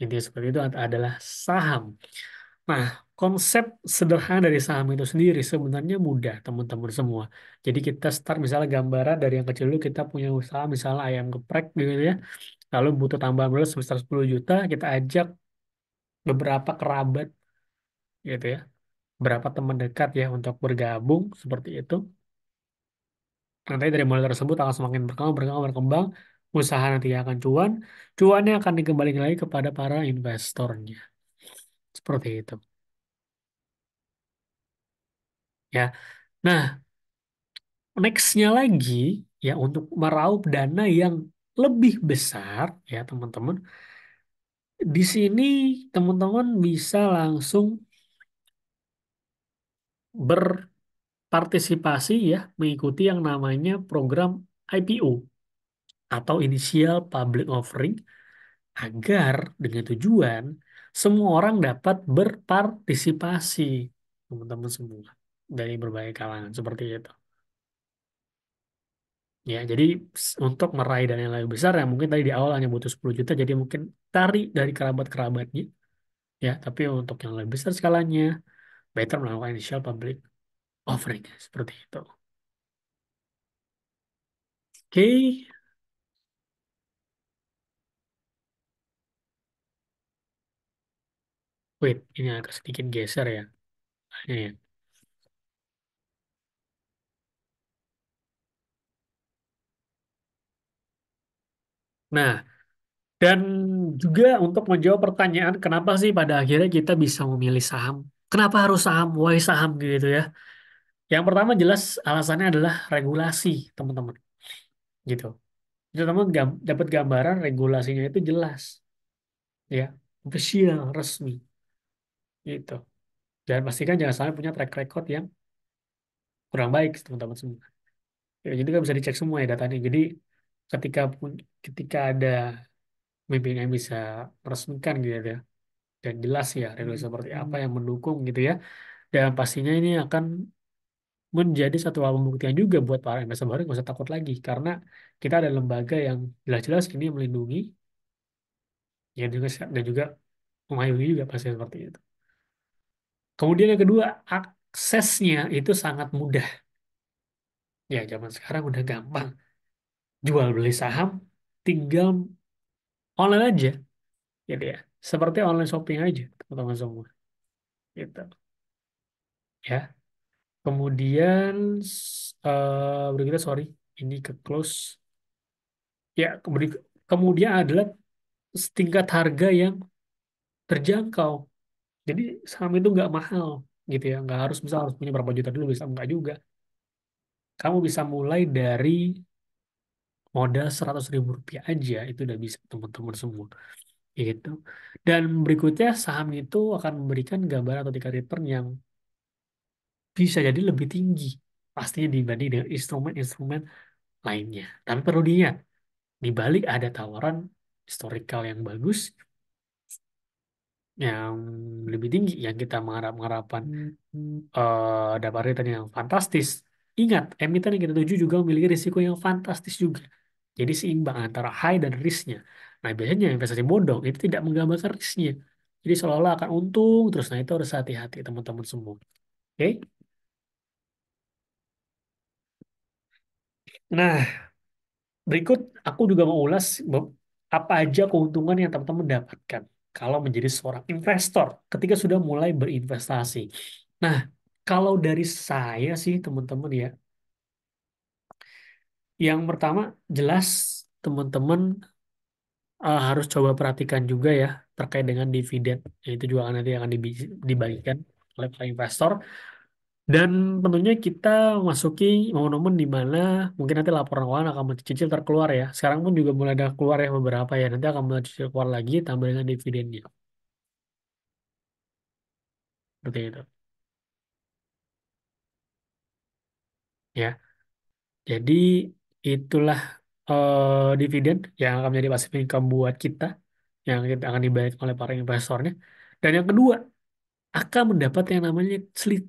Intinya seperti itu adalah saham. Nah, konsep sederhana dari saham itu sendiri sebenarnya mudah, teman-teman semua. Jadi kita start misalnya gambaran dari yang kecil dulu, kita punya usaha misalnya ayam geprek gitu ya. Lalu butuh tambahan modal sebesar 10 juta, kita ajak beberapa kerabat gitu ya. Berapa teman dekat ya untuk bergabung seperti itu. Nanti dari modal tersebut akan semakin berkembang, berkembang, berkembang. Usaha nanti akan cuan. Cuannya akan dikembalikan lagi kepada para investornya. Seperti itu. Ya. Nah, nextnya lagi ya untuk meraup dana yang lebih besar ya teman-teman. Di sini teman-teman bisa langsung berpartisipasi ya mengikuti yang namanya program IPO atau Initial Public Offering agar dengan tujuan semua orang dapat berpartisipasi teman-teman semua dari berbagai kalangan seperti itu. Ya, jadi untuk meraih dana yang lebih besar yang mungkin tadi di awal hanya butuh 10 juta, jadi mungkin tarik dari kerabat-kerabatnya, ya. Tapi untuk yang lebih besar skalanya, better melakukan initial public offering seperti itu. Oke, wait, ini agak sedikit geser ya. Ini ya. Nah, dan juga untuk menjawab pertanyaan, kenapa sih pada akhirnya kita bisa memilih saham? Kenapa harus saham? Why saham gitu ya? Yang pertama jelas alasannya adalah regulasi, teman-teman. Gitu. Itu teman dapat gambaran regulasinya itu jelas, ya, official, resmi, gitu. Dan pastikan jangan sampai punya track record yang kurang baik, teman-teman semua. Ya, jadi kan bisa dicek semua ya datanya. Jadi ketika ketika ada pemimpin yang bisa meresmikan gitu ya, dan jelas ya regulasi seperti apa yang mendukung gitu ya. Dan pastinya ini akan menjadi satu hal pembuktian juga buat para investor baru nggak usah takut lagi karena kita ada lembaga yang jelas-jelas ini melindungi ya juga dan juga mengayomi juga pasti seperti itu. Kemudian yang kedua, aksesnya itu sangat mudah. Ya, zaman sekarang udah gampang. Jual beli saham tinggal online aja, gitu ya. Seperti online shopping aja, teman-teman semua. Gitu. Ya. Kemudian berikutnya sorry. ini ke close. Ya, kemudian adalah tingkat harga yang terjangkau. Jadi saham itu nggak mahal gitu ya. Nggak harus misal harus punya berapa juta dulu bisa nggak juga. Kamu bisa mulai dari modal 100.000 rupiah aja itu udah bisa teman-teman semua gitu. Dan berikutnya saham itu akan memberikan gambaran atau tingkat return yang bisa jadi lebih tinggi pastinya dibanding dengan instrumen-instrumen lainnya. Tapi perlu diingat, di balik ada tawaran historical yang bagus, yang lebih tinggi, yang kita mengharapkan dapat return yang fantastis. Ingat, emiten yang kita tuju juga memiliki risiko yang fantastis juga. Jadi seimbang antara high dan risknya. Nah, biasanya investasi bodong itu tidak menggambarkan risknya. Jadi seolah-olah akan untung terus. Nah, itu harus hati-hati teman-teman semua. Oke? Nah, berikut aku juga mau ulas apa aja keuntungan yang teman-teman dapatkan kalau menjadi seorang investor ketika sudah mulai berinvestasi. Nah, kalau dari saya sih teman-teman ya, yang pertama jelas teman-teman harus coba perhatikan juga ya terkait dengan dividen. Itu juga nanti akan dibagikan oleh para investor. Dan tentunya kita masuki momen-momen di mana mungkin nanti laporan keuangan akan mencicil terkeluar ya. Sekarang pun juga mulai ada keluar ya beberapa ya. Nanti akan mulai cicil keluar lagi tambah dengan dividennya. Seperti itu. Ya. Jadi itulah dividen yang akan menjadi passive income buat kita. Yang kita akan dibayar oleh para investornya. Dan yang kedua, akan mendapat yang namanya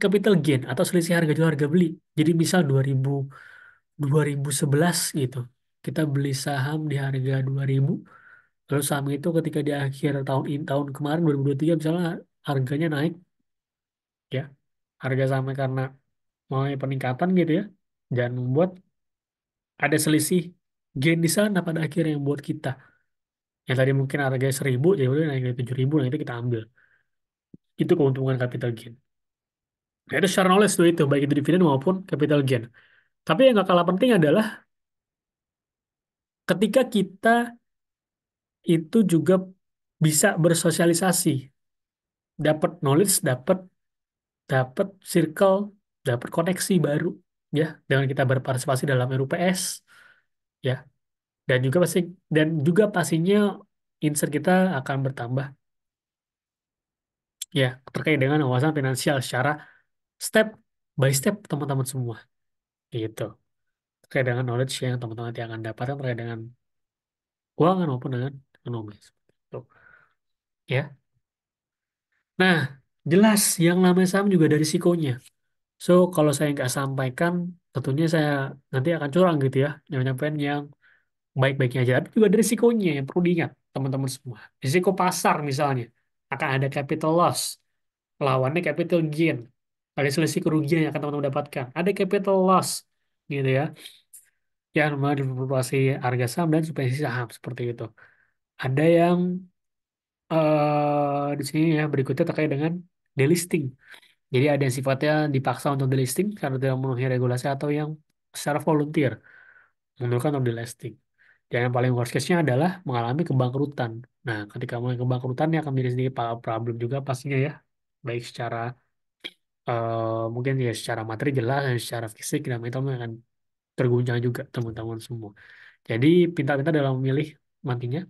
capital gain atau selisih harga jual harga beli. Jadi misal 2011 gitu. Kita beli saham di harga 2000. Lalu saham itu ketika di akhir tahun kemarin 2023 misalnya harganya naik ya. Harga sahamnya karena mulai peningkatan gitu ya. Dan membuat ada selisih gain di sana pada akhirnya yang buat kita. Yang tadi mungkin harganya 1.000 jadi udah naik ke 7.000 nah itu kita ambil. Itu keuntungan capital gain. Nah, itu secara knowledge tuh itu baik itu dividen maupun capital gain. Tapi yang gak kalah penting adalah ketika kita itu juga bisa bersosialisasi, dapat knowledge, dapat dapat circle, dapat koneksi baru ya dengan kita berpartisipasi dalam RUPS ya dan juga pasti dan juga pastinya insight kita akan bertambah ya terkait dengan wawasan finansial secara step by step teman-teman semua gitu terkait dengan knowledge yang teman-teman nanti akan dapatkan terkait dengan keuangan maupun dengan ekonomi. Tuh, ya. Nah, jelas yang namanya saham juga ada risikonya. So, kalau saya nggak sampaikan, tentunya saya nanti akan curang gitu ya, yang nyampein yang baik-baiknya aja. Tapi juga ada risikonya yang perlu diingat, teman-teman semua. Risiko pasar misalnya, akan ada capital loss, lawannya capital gain. Ada selisih kerugian yang akan teman-teman dapatkan. Ada capital loss, gitu ya, yang namanya fluktuasi harga saham dan subvensi saham, seperti itu. Ada yang di sini ya, berikutnya terkait dengan delisting. Jadi ada yang sifatnya dipaksa untuk delisting karena tidak memenuhi regulasi atau yang secara volunteer mengundurkan untuk delisting. Dan yang paling worst case-nya adalah mengalami kebangkrutan. Nah, ketika mengalami kebangkrutan ini akan menjadi sedikit problem juga pastinya ya. Baik secara mungkin ya secara materi jelas dan secara fisik dan mental akan terguncang juga teman-teman semua. Jadi pintar-pintar dalam memilih nantinya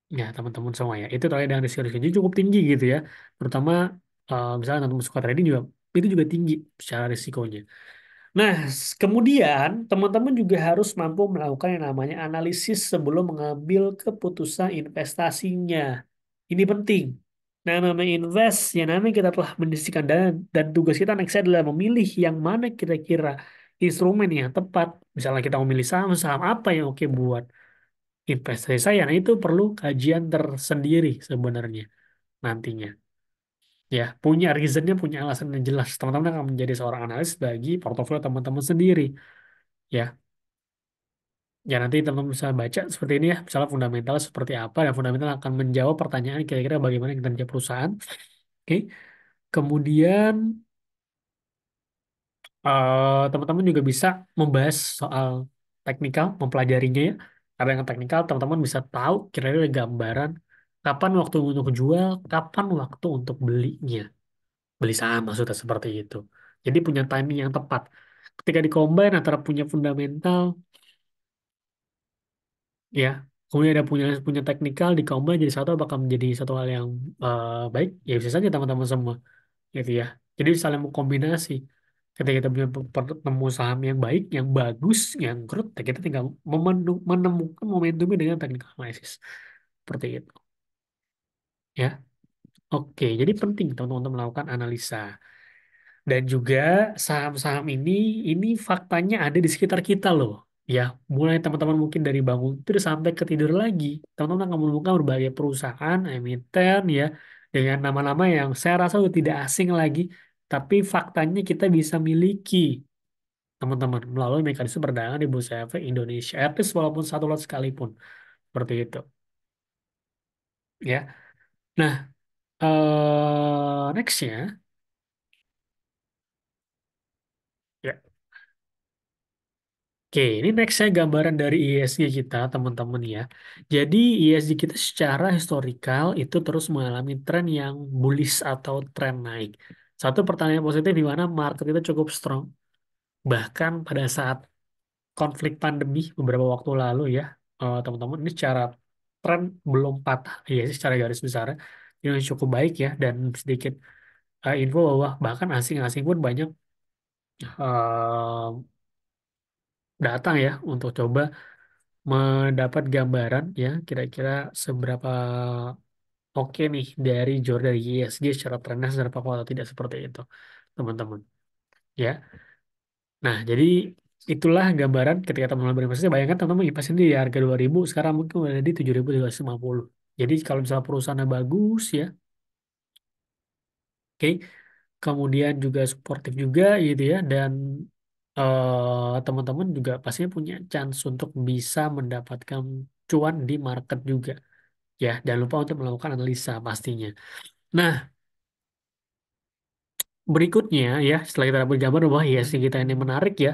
ya teman-teman semua ya. Itu terkait dengan risiko-risikonya cukup tinggi gitu ya. Terutama misalnya teman-teman suka trading juga itu juga tinggi secara risikonya. Nah, kemudian teman-teman juga harus mampu melakukan yang namanya analisis sebelum mengambil keputusan investasinya. Ini penting. Nah, namanya invest, yang namanya kita telah mendiskusikan dan tugas kita next adalah memilih yang mana kira-kira instrumen yang tepat. Misalnya kita memilih saham apa yang oke buat investasi saya. Nah, itu perlu kajian tersendiri sebenarnya nantinya. Ya, punya reasonnya, punya alasan yang jelas. Teman-teman akan menjadi seorang analis bagi portofolio teman-teman sendiri. Ya, ya nanti teman-teman bisa baca seperti ini ya. Misalnya fundamental seperti apa, dan fundamental akan menjawab pertanyaan kira-kira bagaimana kinerja perusahaan. Oke. Kemudian Teman-teman juga bisa membahas soal teknikal, mempelajarinya ya. Ada yang teknikal, teman-teman bisa tahu kira-kira gambaran kapan waktu untuk jual, kapan waktu untuk belinya. Beli saham maksudnya seperti itu. Jadi punya timing yang tepat. Ketika di-combine antara punya fundamental, ya, kemudian ada punya teknikal, di-combine jadi satu, apakah menjadi satu hal yang baik? Ya bisa saja teman-teman semua. Gitu ya. Jadi saling mengkombinasi. Ketika kita punya penemu saham yang baik, yang bagus, yang growth, ya kita tinggal menemukan momentumnya dengan technical analysis. Seperti itu. Ya, oke. Jadi penting teman-teman melakukan analisa. Dan juga saham-saham ini faktanya ada di sekitar kita loh. Ya, mulai teman-teman mungkin dari bangun tidur sampai ke tidur lagi. Teman-teman akan menemukan berbagai perusahaan, emiten ya, dengan nama-nama yang saya rasa udah tidak asing lagi. Tapi faktanya kita bisa miliki, teman-teman, melalui mekanisme perdagangan di Bursa Efek Indonesia. At least walaupun satu lot sekalipun. Seperti itu. Ya. Nah, nextnya, ya. Oke, ini next saya gambaran dari ISG kita, teman-teman ya. Jadi ISG kita secara historikal itu terus mengalami tren yang bullish atau tren naik. Satu pertanyaan positif di mana market itu cukup strong. Bahkan pada saat konflik pandemi beberapa waktu lalu ya, teman-teman, ini secara tren belum patah. ISG secara garis besar ini cukup baik ya. Dan sedikit info bahwa bahkan asing-asing pun banyak eh, datang ya untuk coba mendapat gambaran ya kira-kira seberapa oke nih dari dari ISG secara trennya seberapa kuat atau tidak seperti itu teman-teman ya. Nah jadi itulah gambaran ketika teman-teman berinvestasi, bayangkan teman-teman investasi di harga 2000, sekarang mungkin udah di 7.350. Jadi kalau misalnya perusahaannya bagus ya, oke, kemudian juga suportif juga gitu ya, dan teman-teman juga pastinya punya chance untuk bisa mendapatkan cuan di market juga. Ya, jangan lupa untuk melakukan analisa pastinya. Nah, berikutnya ya, setelah kita dapat gambar bahwa ISG kita ini menarik ya,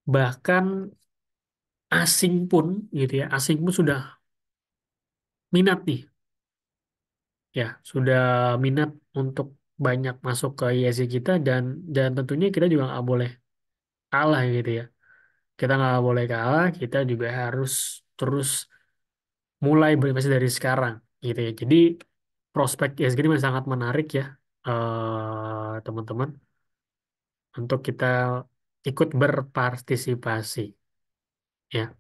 bahkan asing pun gitu ya, asing pun sudah minat nih, ya, sudah minat untuk banyak masuk ke ISG kita, dan tentunya kita juga nggak boleh kalah gitu ya. Kita nggak boleh kalah, kita juga harus terus mulai berinvestasi dari sekarang gitu ya. Jadi prospek ISG ini masih sangat menarik ya, teman-teman, untuk kita ikut berpartisipasi ya.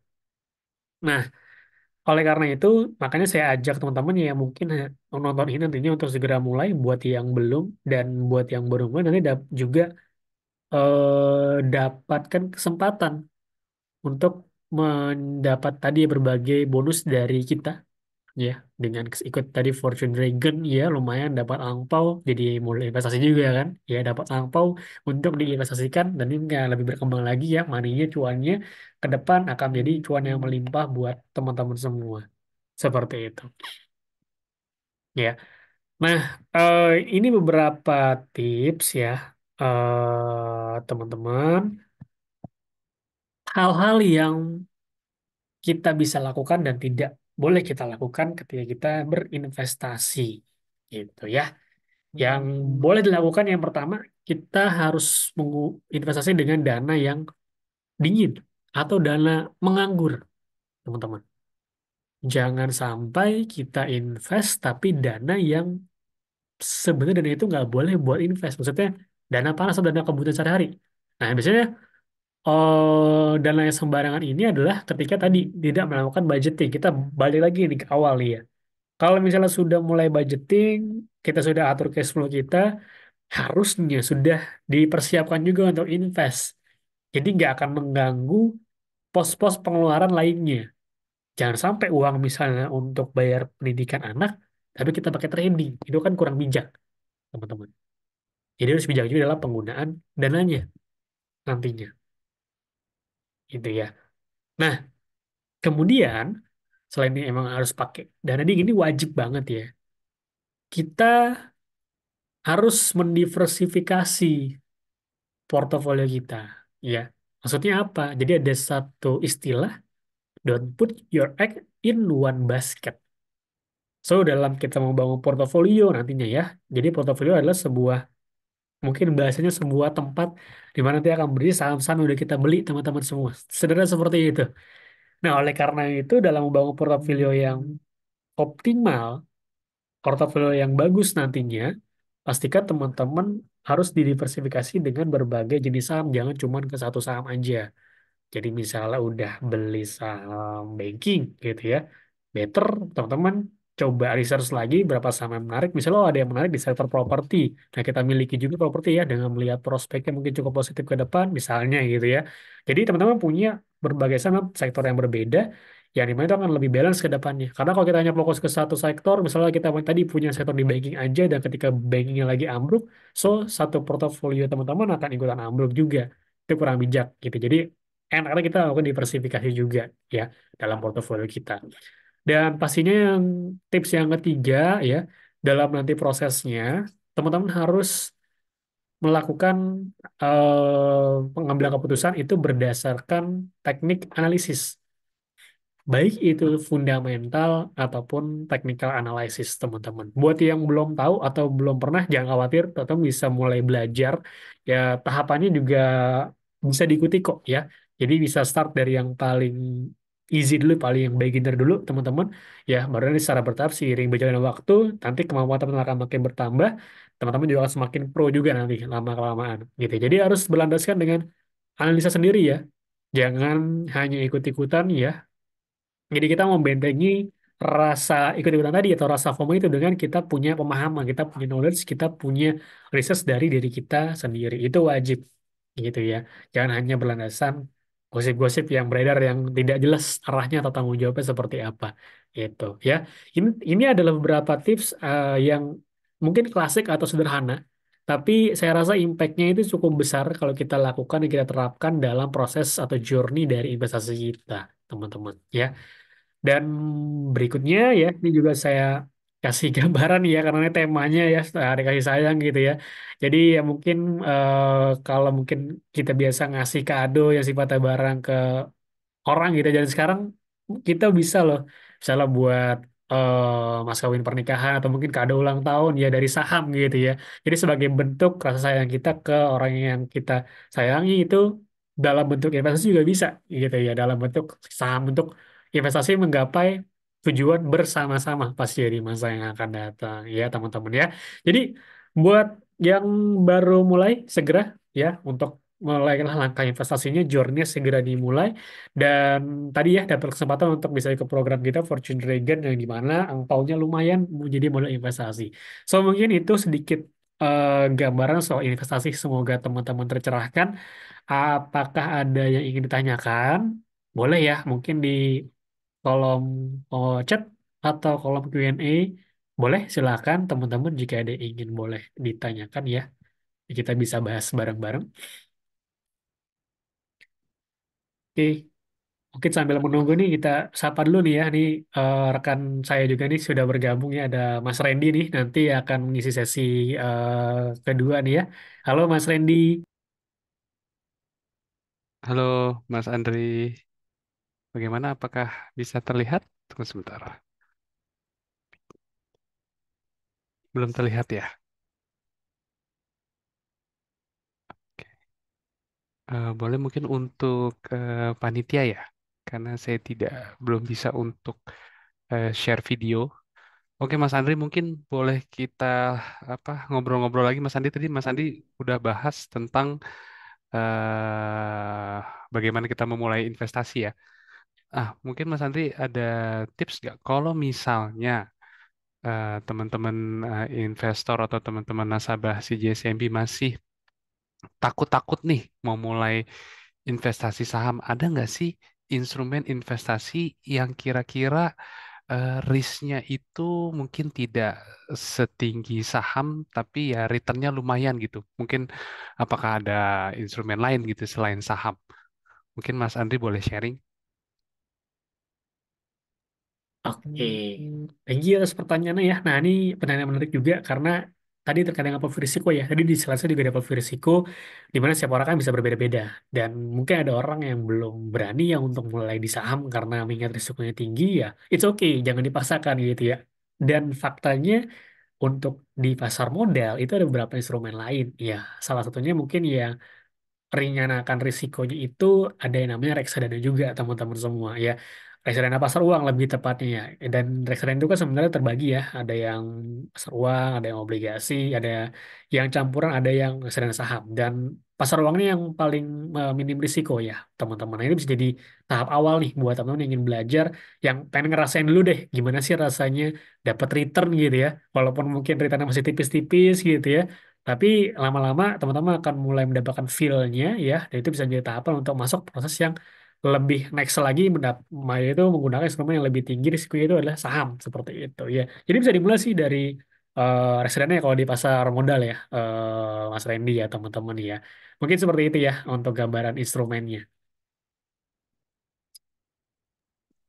Nah, oleh karena itu makanya saya ajak teman-teman yang mungkin menonton ini nantinya untuk segera mulai, buat yang belum dan buat yang baru mulai nanti juga dapatkan kesempatan untuk mendapat tadi berbagai bonus dari kita ya, dengan ikut tadi Fortune Dragon ya, lumayan dapat angpau, jadi mulai investasi juga kan ya, dapat angpau untuk diinvestasikan, dan ini nggak lebih berkembang lagi ya, maninya, cuannya ke depan akan jadi cuan yang melimpah buat teman-teman semua seperti itu ya. Nah, ini beberapa tips ya, teman-teman, hal-hal yang kita bisa lakukan dan tidak boleh kita lakukan ketika kita berinvestasi gitu ya. Yang boleh dilakukan yang pertama, kita harus investasi dengan dana yang dingin atau dana menganggur, teman-teman. Jangan sampai kita invest tapi dana yang sebenarnya dana itu nggak boleh buat invest. Maksudnya dana panas atau dana kebutuhan sehari-hari. Nah, biasanya dana yang sembarangan ini adalah ketika tadi tidak melakukan budgeting. Kita balik lagi nih ke awal nih ya. Kalau misalnya sudah mulai budgeting, kita sudah atur cash flow kita, harusnya sudah dipersiapkan juga untuk invest. Jadi nggak akan mengganggu pos-pos pengeluaran lainnya. Jangan sampai uang misalnya untuk bayar pendidikan anak, tapi kita pakai trading. Itu kan kurang bijak, teman-teman. Jadi harus bijak juga dalam penggunaan dananya nantinya. Gitu ya. Nah, kemudian, selain ini emang harus pakai dana dingin, ini wajib banget ya. Kita harus mendiversifikasi portofolio kita. Ya, maksudnya apa? Jadi ada satu istilah, don't put your egg in one basket. So, dalam kita membangun portofolio nantinya ya, jadi portofolio adalah sebuah, mungkin bahasanya sebuah tempat di mana nanti akan beri saham-saham yang udah kita beli teman-teman semua. Sederhana seperti itu. Nah, oleh karena itu dalam membangun portofolio yang optimal, portofolio yang bagus nantinya, pastikan teman-teman harus didiversifikasi dengan berbagai jenis saham, jangan cuma ke satu saham aja. Jadi misalnya udah beli saham banking gitu ya, better teman-teman coba research lagi berapa saham yang menarik. Misalnya oh, ada yang menarik di sektor properti. Nah kita miliki juga properti ya dengan melihat prospeknya mungkin cukup positif ke depan misalnya gitu ya. Jadi teman-teman punya berbagai saham sektor yang berbeda yang dimana itu akan lebih balance ke depannya. Karena kalau kita hanya fokus ke satu sektor, misalnya kita tadi punya sektor di banking aja dan ketika bankingnya lagi ambruk, so satu portofolio teman-teman akan ikutan ambruk juga. Itu kurang bijak gitu. Jadi karena kita lakukan diversifikasi juga ya dalam portofolio kita. Dan pastinya yang tips yang ketiga ya dalam nanti prosesnya teman-teman harus melakukan pengambilan keputusan itu berdasarkan teknik analisis. Baik itu fundamental ataupun technical analysis, teman-teman. Buat yang belum tahu atau belum pernah, jangan khawatir, tetap bisa mulai belajar. Ya, tahapannya juga bisa diikuti kok ya. Jadi bisa start dari yang paling easy dulu, paling yang beginner dulu, teman-teman. Ya, baru nanti secara bertahap seiring berjalannya waktu, nanti kemampuan teman-teman akan makin bertambah, teman-teman juga akan semakin pro juga nanti lama-kelamaan. Gitu. Jadi harus berlandaskan dengan analisa sendiri ya. Jangan hanya ikut-ikutan ya, jadi kita membentengi rasa ikut-ikutan tadi atau rasa FOMO itu dengan kita punya pemahaman, kita punya knowledge, kita punya research dari diri kita sendiri. Itu wajib gitu ya. Jangan hanya berlandasan gosip-gosip yang beredar yang tidak jelas arahnya atau tanggung jawabnya seperti apa. Gitu ya. Ini adalah beberapa tips yang mungkin klasik atau sederhana, tapi saya rasa impact-nya itu cukup besar kalau kita lakukan dan kita terapkan dalam proses atau journey dari investasi kita, teman-teman. Ya. Dan berikutnya ya, ini juga saya kasih gambaran ya, karena ini temanya ya, hari kasih sayang gitu ya. Jadi ya mungkin kalau mungkin kita biasa ngasih kado yang sifatnya barang ke orang gitu, dan sekarang kita bisa loh, misalnya buat mas kawin pernikahan atau mungkin kado ulang tahun ya dari saham gitu ya. Jadi sebagai bentuk rasa sayang kita ke orang yang kita sayangi itu dalam bentuk investasi juga bisa gitu ya, dalam bentuk saham untuk investasi menggapai tujuan bersama-sama pasti di masa yang akan datang ya teman-teman ya. Jadi buat yang baru mulai segera ya untuk mulailah langkah investasinya, journey segera dimulai. Dan tadi ya dapat kesempatan untuk bisa ikut program kita Fortune Dragon yang di mana angpaunya lumayan menjadi modal investasi. So mungkin itu sedikit gambaran soal investasi. Semoga teman-teman tercerahkan. Apakah ada yang ingin ditanyakan? Boleh ya, mungkin di kolom chat atau kolom Q&A. Boleh, silakan teman-teman jika ada yang ingin boleh ditanyakan ya. Kita bisa bahas bareng-bareng. Oke, mungkin sambil menunggu nih kita sapa dulu nih ya. Nih rekan saya juga nih sudah bergabung ya. Ada Mas Randy nih nanti akan mengisi sesi kedua nih ya. Halo Mas Randy. Halo Mas Andri, bagaimana? Apakah bisa terlihat? Tunggu sebentar. Belum terlihat ya? Oke. Boleh mungkin untuk panitia ya, karena saya tidak belum bisa untuk share video. Oke Mas Andri, mungkin boleh kita ngobrol-ngobrol lagi. Mas Andri tadi Mas Andri udah bahas tentang eh, bagaimana kita memulai investasi ya. Mungkin Mas Andri ada tips nggak kalau misalnya teman-teman investor atau teman-teman nasabah si JSMB masih takut-takut nih mau mulai investasi saham, ada nggak sih instrumen investasi yang kira-kira risknya itu mungkin tidak setinggi saham, tapi ya returnnya lumayan gitu. Mungkin apakah ada instrumen lain gitu selain saham? Mungkin Mas Andri boleh sharing. Oke, thank you atas pertanyaannya ya. Nah ini pertanyaan menarik juga karena tadi terkait dengan profil risiko ya. Tadi di slide juga ada profil risiko, di mana setiap orang kan bisa berbeda-beda. Dan mungkin ada orang yang belum berani ya untuk mulai di saham karena mengingat risikonya tinggi ya. It's okay, jangan dipaksakan gitu ya. Dan faktanya untuk di pasar modal itu ada beberapa instrumen lain. Ya, salah satunya mungkin ya ringankan risikonya itu ada yang namanya reksadana juga teman-teman semua ya, reksadana pasar uang lebih tepatnya ya. Dan reksadana itu kan sebenarnya terbagi ya, ada yang pasar uang, ada yang obligasi, ada yang campuran, ada yang reksadana saham. Dan pasar uang ini yang paling minim risiko ya teman-teman. Nah, ini bisa jadi tahap awal nih buat teman-teman yang ingin belajar, yang pengen ngerasain dulu deh gimana sih rasanya dapat return gitu ya, walaupun mungkin returnnya masih tipis-tipis gitu ya, tapi lama-lama teman-teman akan mulai mendapatkan feel-nya ya, dan itu bisa jadi tahapan untuk masuk proses yang lebih next lagi, yaitu menggunakan instrumen yang lebih tinggi risikonya itu adalah saham seperti itu ya. Jadi bisa dimulai sih dari reksadana ya kalau di pasar modal ya, Mas Randy ya teman-teman ya. Mungkin seperti itu ya untuk gambaran instrumennya.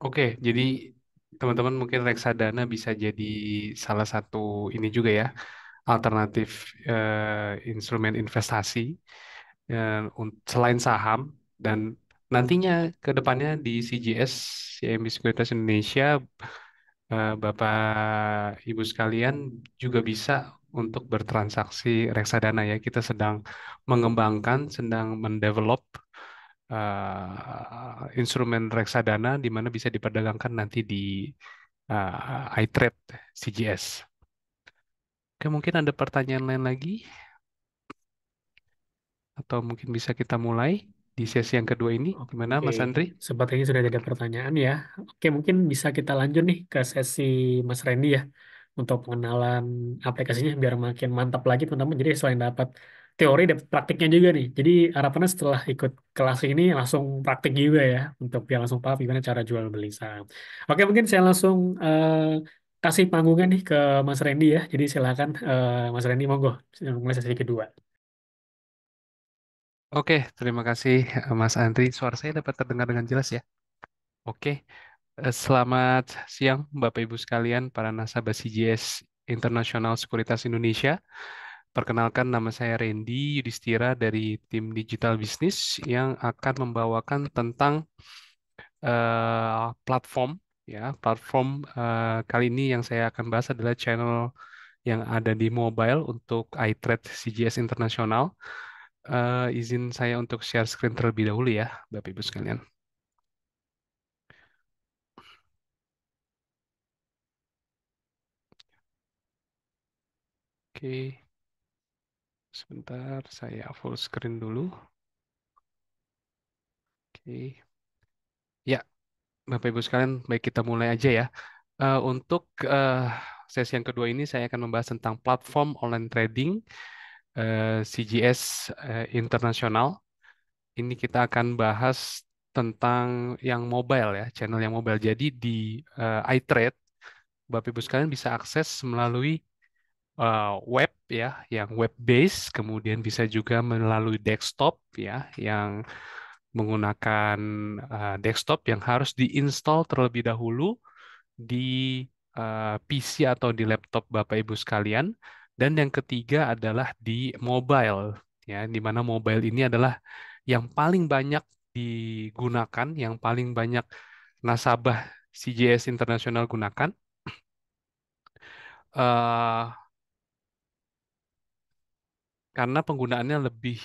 Oke, jadi teman-teman mungkin reksadana bisa jadi salah satu ini juga ya, alternatif instrumen investasi selain saham, dan nantinya ke depannya di CGS CIMB Sekuritas Indonesia, Bapak Ibu sekalian juga bisa untuk bertransaksi reksadana ya. Kita sedang mengembangkan, sedang mendevelop instrumen reksadana di mana bisa diperdagangkan nanti di iTrade CGS. Oke, mungkin ada pertanyaan lain lagi atau mungkin bisa kita mulai di sesi yang kedua ini. Gimana, Oke, Mas Andri? sepertinya sudah tidak ada pertanyaan ya. Oke, mungkin bisa kita lanjut nih ke sesi Mas Randy ya, untuk pengenalan aplikasinya biar makin mantap lagi teman-teman. Jadi selain dapat teori, dapat praktiknya juga nih. Jadi harapannya setelah ikut kelas ini langsung praktik juga ya, untuk biar langsung paham gimana cara jual beli saham. Oke, mungkin saya langsung kasih panggungan nih ke Mas Randy ya. Jadi silakan Mas Randy, monggo mulai sesi kedua. Oke, terima kasih Mas Andri. Suara saya dapat terdengar dengan jelas ya? Oke, selamat siang Bapak Ibu sekalian, para nasabah CGS Internasional Sekuritas Indonesia. Perkenalkan, nama saya Randy Yudhistira dari tim Digital Business yang akan membawakan tentang platform, ya. Platform kali ini yang saya akan bahas adalah channel yang ada di mobile untuk iTrade CGS Internasional. Izin saya untuk share screen terlebih dahulu ya, Bapak Ibu sekalian. Oke, sebentar saya full screen dulu. Oke. Ya, Bapak Ibu sekalian, baik kita mulai aja ya. Untuk sesi yang kedua ini saya akan membahas tentang platform online trading CGS Internasional. Ini kita akan bahas tentang yang mobile ya, channel yang mobile. Jadi di iTrade, Bapak Ibu sekalian bisa akses melalui web ya, yang web base, kemudian bisa juga melalui desktop ya, yang menggunakan desktop yang harus diinstal terlebih dahulu di PC atau di laptop Bapak Ibu sekalian. Dan yang ketiga adalah di mobile, ya, di mana mobile ini adalah yang paling banyak digunakan, yang paling banyak nasabah CJS Internasional gunakan. eh karena penggunaannya lebih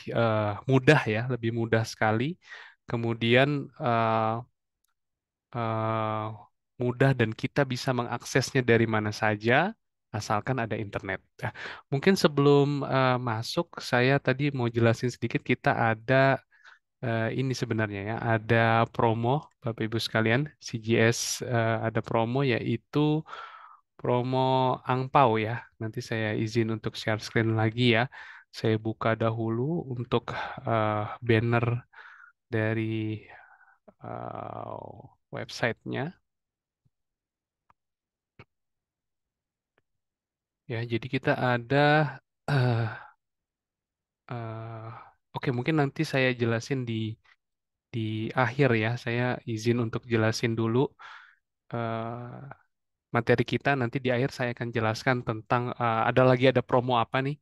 mudah ya, lebih mudah sekali. Kemudian eh, mudah dan kita bisa mengaksesnya dari mana saja asalkan ada internet. Nah, mungkin sebelum masuk, saya tadi mau jelasin sedikit kita ada ini sebenarnya ya, ada promo Bapak Ibu sekalian, CGS ada promo yaitu promo angpau ya. Nanti saya izin untuk share screen lagi ya. Saya buka dahulu untuk banner dari websitenya. Ya, jadi kita ada eh eh, oke, mungkin nanti saya jelasin di akhir ya. Saya izin untuk jelasin dulu. materi kita. Nanti di akhir saya akan jelaskan tentang ada promo apa nih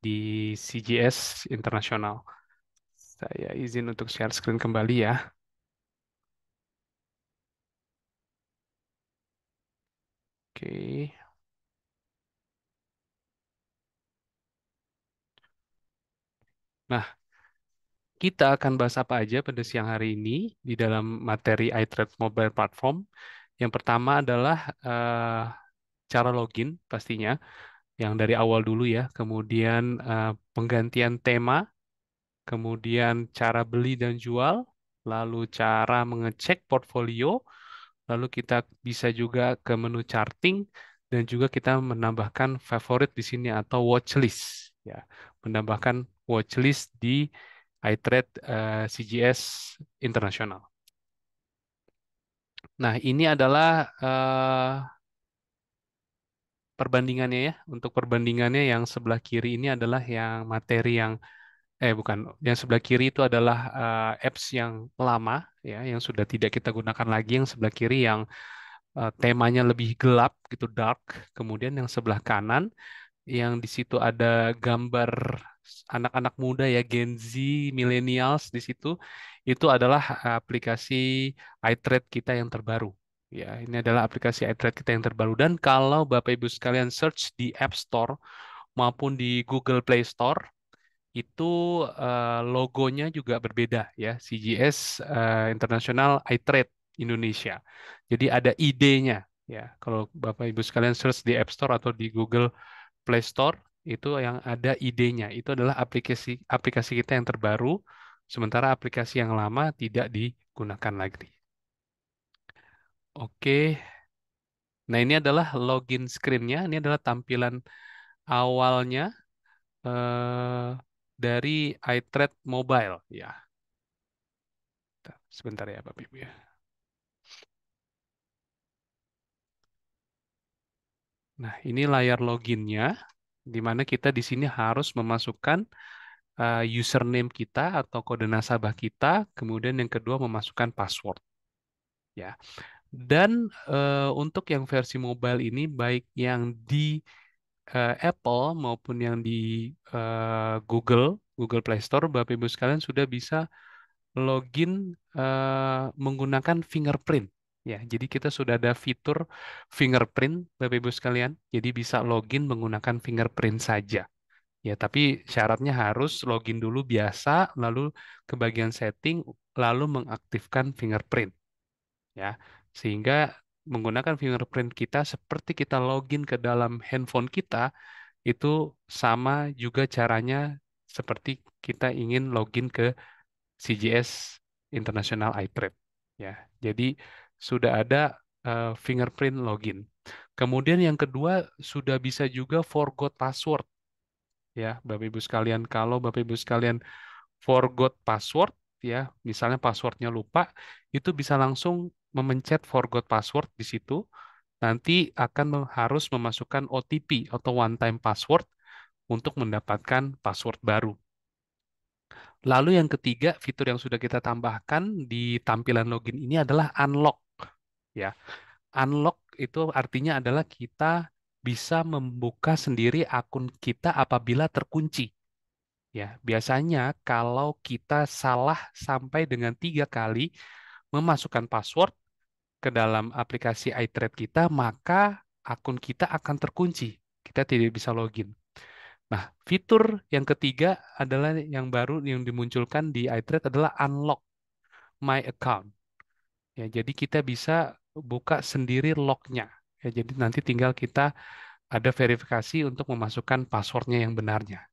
di CGS Internasional. Saya izin untuk share screen kembali ya. Oke. Nah, kita akan bahas apa aja pada siang hari ini di dalam materi iTrade Mobile Platform. Yang pertama adalah cara login pastinya, yang dari awal dulu ya. Kemudian penggantian tema, kemudian cara beli dan jual, lalu cara mengecek portfolio, lalu kita bisa juga ke menu charting, dan juga kita menambahkan favorit di sini atau watchlist ya, menambahkan watchlist di iTrade CGS Internasional. Nah, ini adalah perbandingannya ya. Untuk perbandingannya yang sebelah kiri ini adalah yang materi yang bukan, yang sebelah kiri itu adalah apps yang lama ya, yang sudah tidak kita gunakan lagi. Yang sebelah kiri yang temanya lebih gelap gitu, dark. Kemudian yang sebelah kanan yang di situ ada gambar anak-anak muda ya, Gen Z, millennials di situ. Itu adalah aplikasi iTrade kita yang terbaru. Ya, ini adalah aplikasi iTrade kita yang terbaru. Dan kalau Bapak Ibu sekalian search di App Store maupun di Google Play Store, itu logonya juga berbeda ya, CGS International iTrade Indonesia. Jadi ada ID-nya ya. Kalau Bapak Ibu sekalian search di App Store atau di Google Play Store, itu yang ada ID-nya. Itu adalah aplikasi aplikasi kita yang terbaru, sementara aplikasi yang lama tidak digunakan lagi. Oke, nah ini adalah login screen-nya. Ini adalah tampilan awalnya dari iTrade Mobile ya. Sebentar ya Bapak Ibu ya. Nah, ini layar loginnya, di mana kita di sini harus memasukkan username kita atau kode nasabah kita, kemudian yang kedua memasukkan password. Ya. Dan untuk yang versi mobile ini, baik yang di Apple maupun yang di Google Play Store, Bapak Ibu sekalian sudah bisa login menggunakan fingerprint. Ya, jadi kita sudah ada fitur fingerprint, Bapak Ibu sekalian. Jadi bisa login menggunakan fingerprint saja. Ya, tapi syaratnya harus login dulu biasa, lalu ke bagian setting, lalu mengaktifkan fingerprint. Ya, sehingga menggunakan fingerprint kita seperti kita login ke dalam handphone kita, itu sama juga caranya seperti kita ingin login ke CGS International iTrade. Ya, jadi sudah ada fingerprint login. Kemudian yang kedua sudah bisa juga forgot password ya, Bapak Ibu sekalian. Kalau Bapak Ibu sekalian forgot password ya, misalnya passwordnya lupa, itu bisa langsung memencet forgot password di situ. Nanti akan harus memasukkan OTP atau one time password untuk mendapatkan password baru. Lalu yang ketiga, fitur yang sudah kita tambahkan di tampilan login ini adalah unlock ya. Unlock itu artinya adalah kita bisa membuka sendiri akun kita apabila terkunci. Ya, biasanya kalau kita salah sampai dengan 3 kali memasukkan password ke dalam aplikasi iTrade kita, maka akun kita akan terkunci. Kita tidak bisa login. Nah, fitur yang ketiga adalah yang baru yang dimunculkan di iTrade adalah unlock my account. Ya, jadi kita bisa buka sendiri lognya. Ya, jadi nanti tinggal kita ada verifikasi untuk memasukkan passwordnya yang benarnya.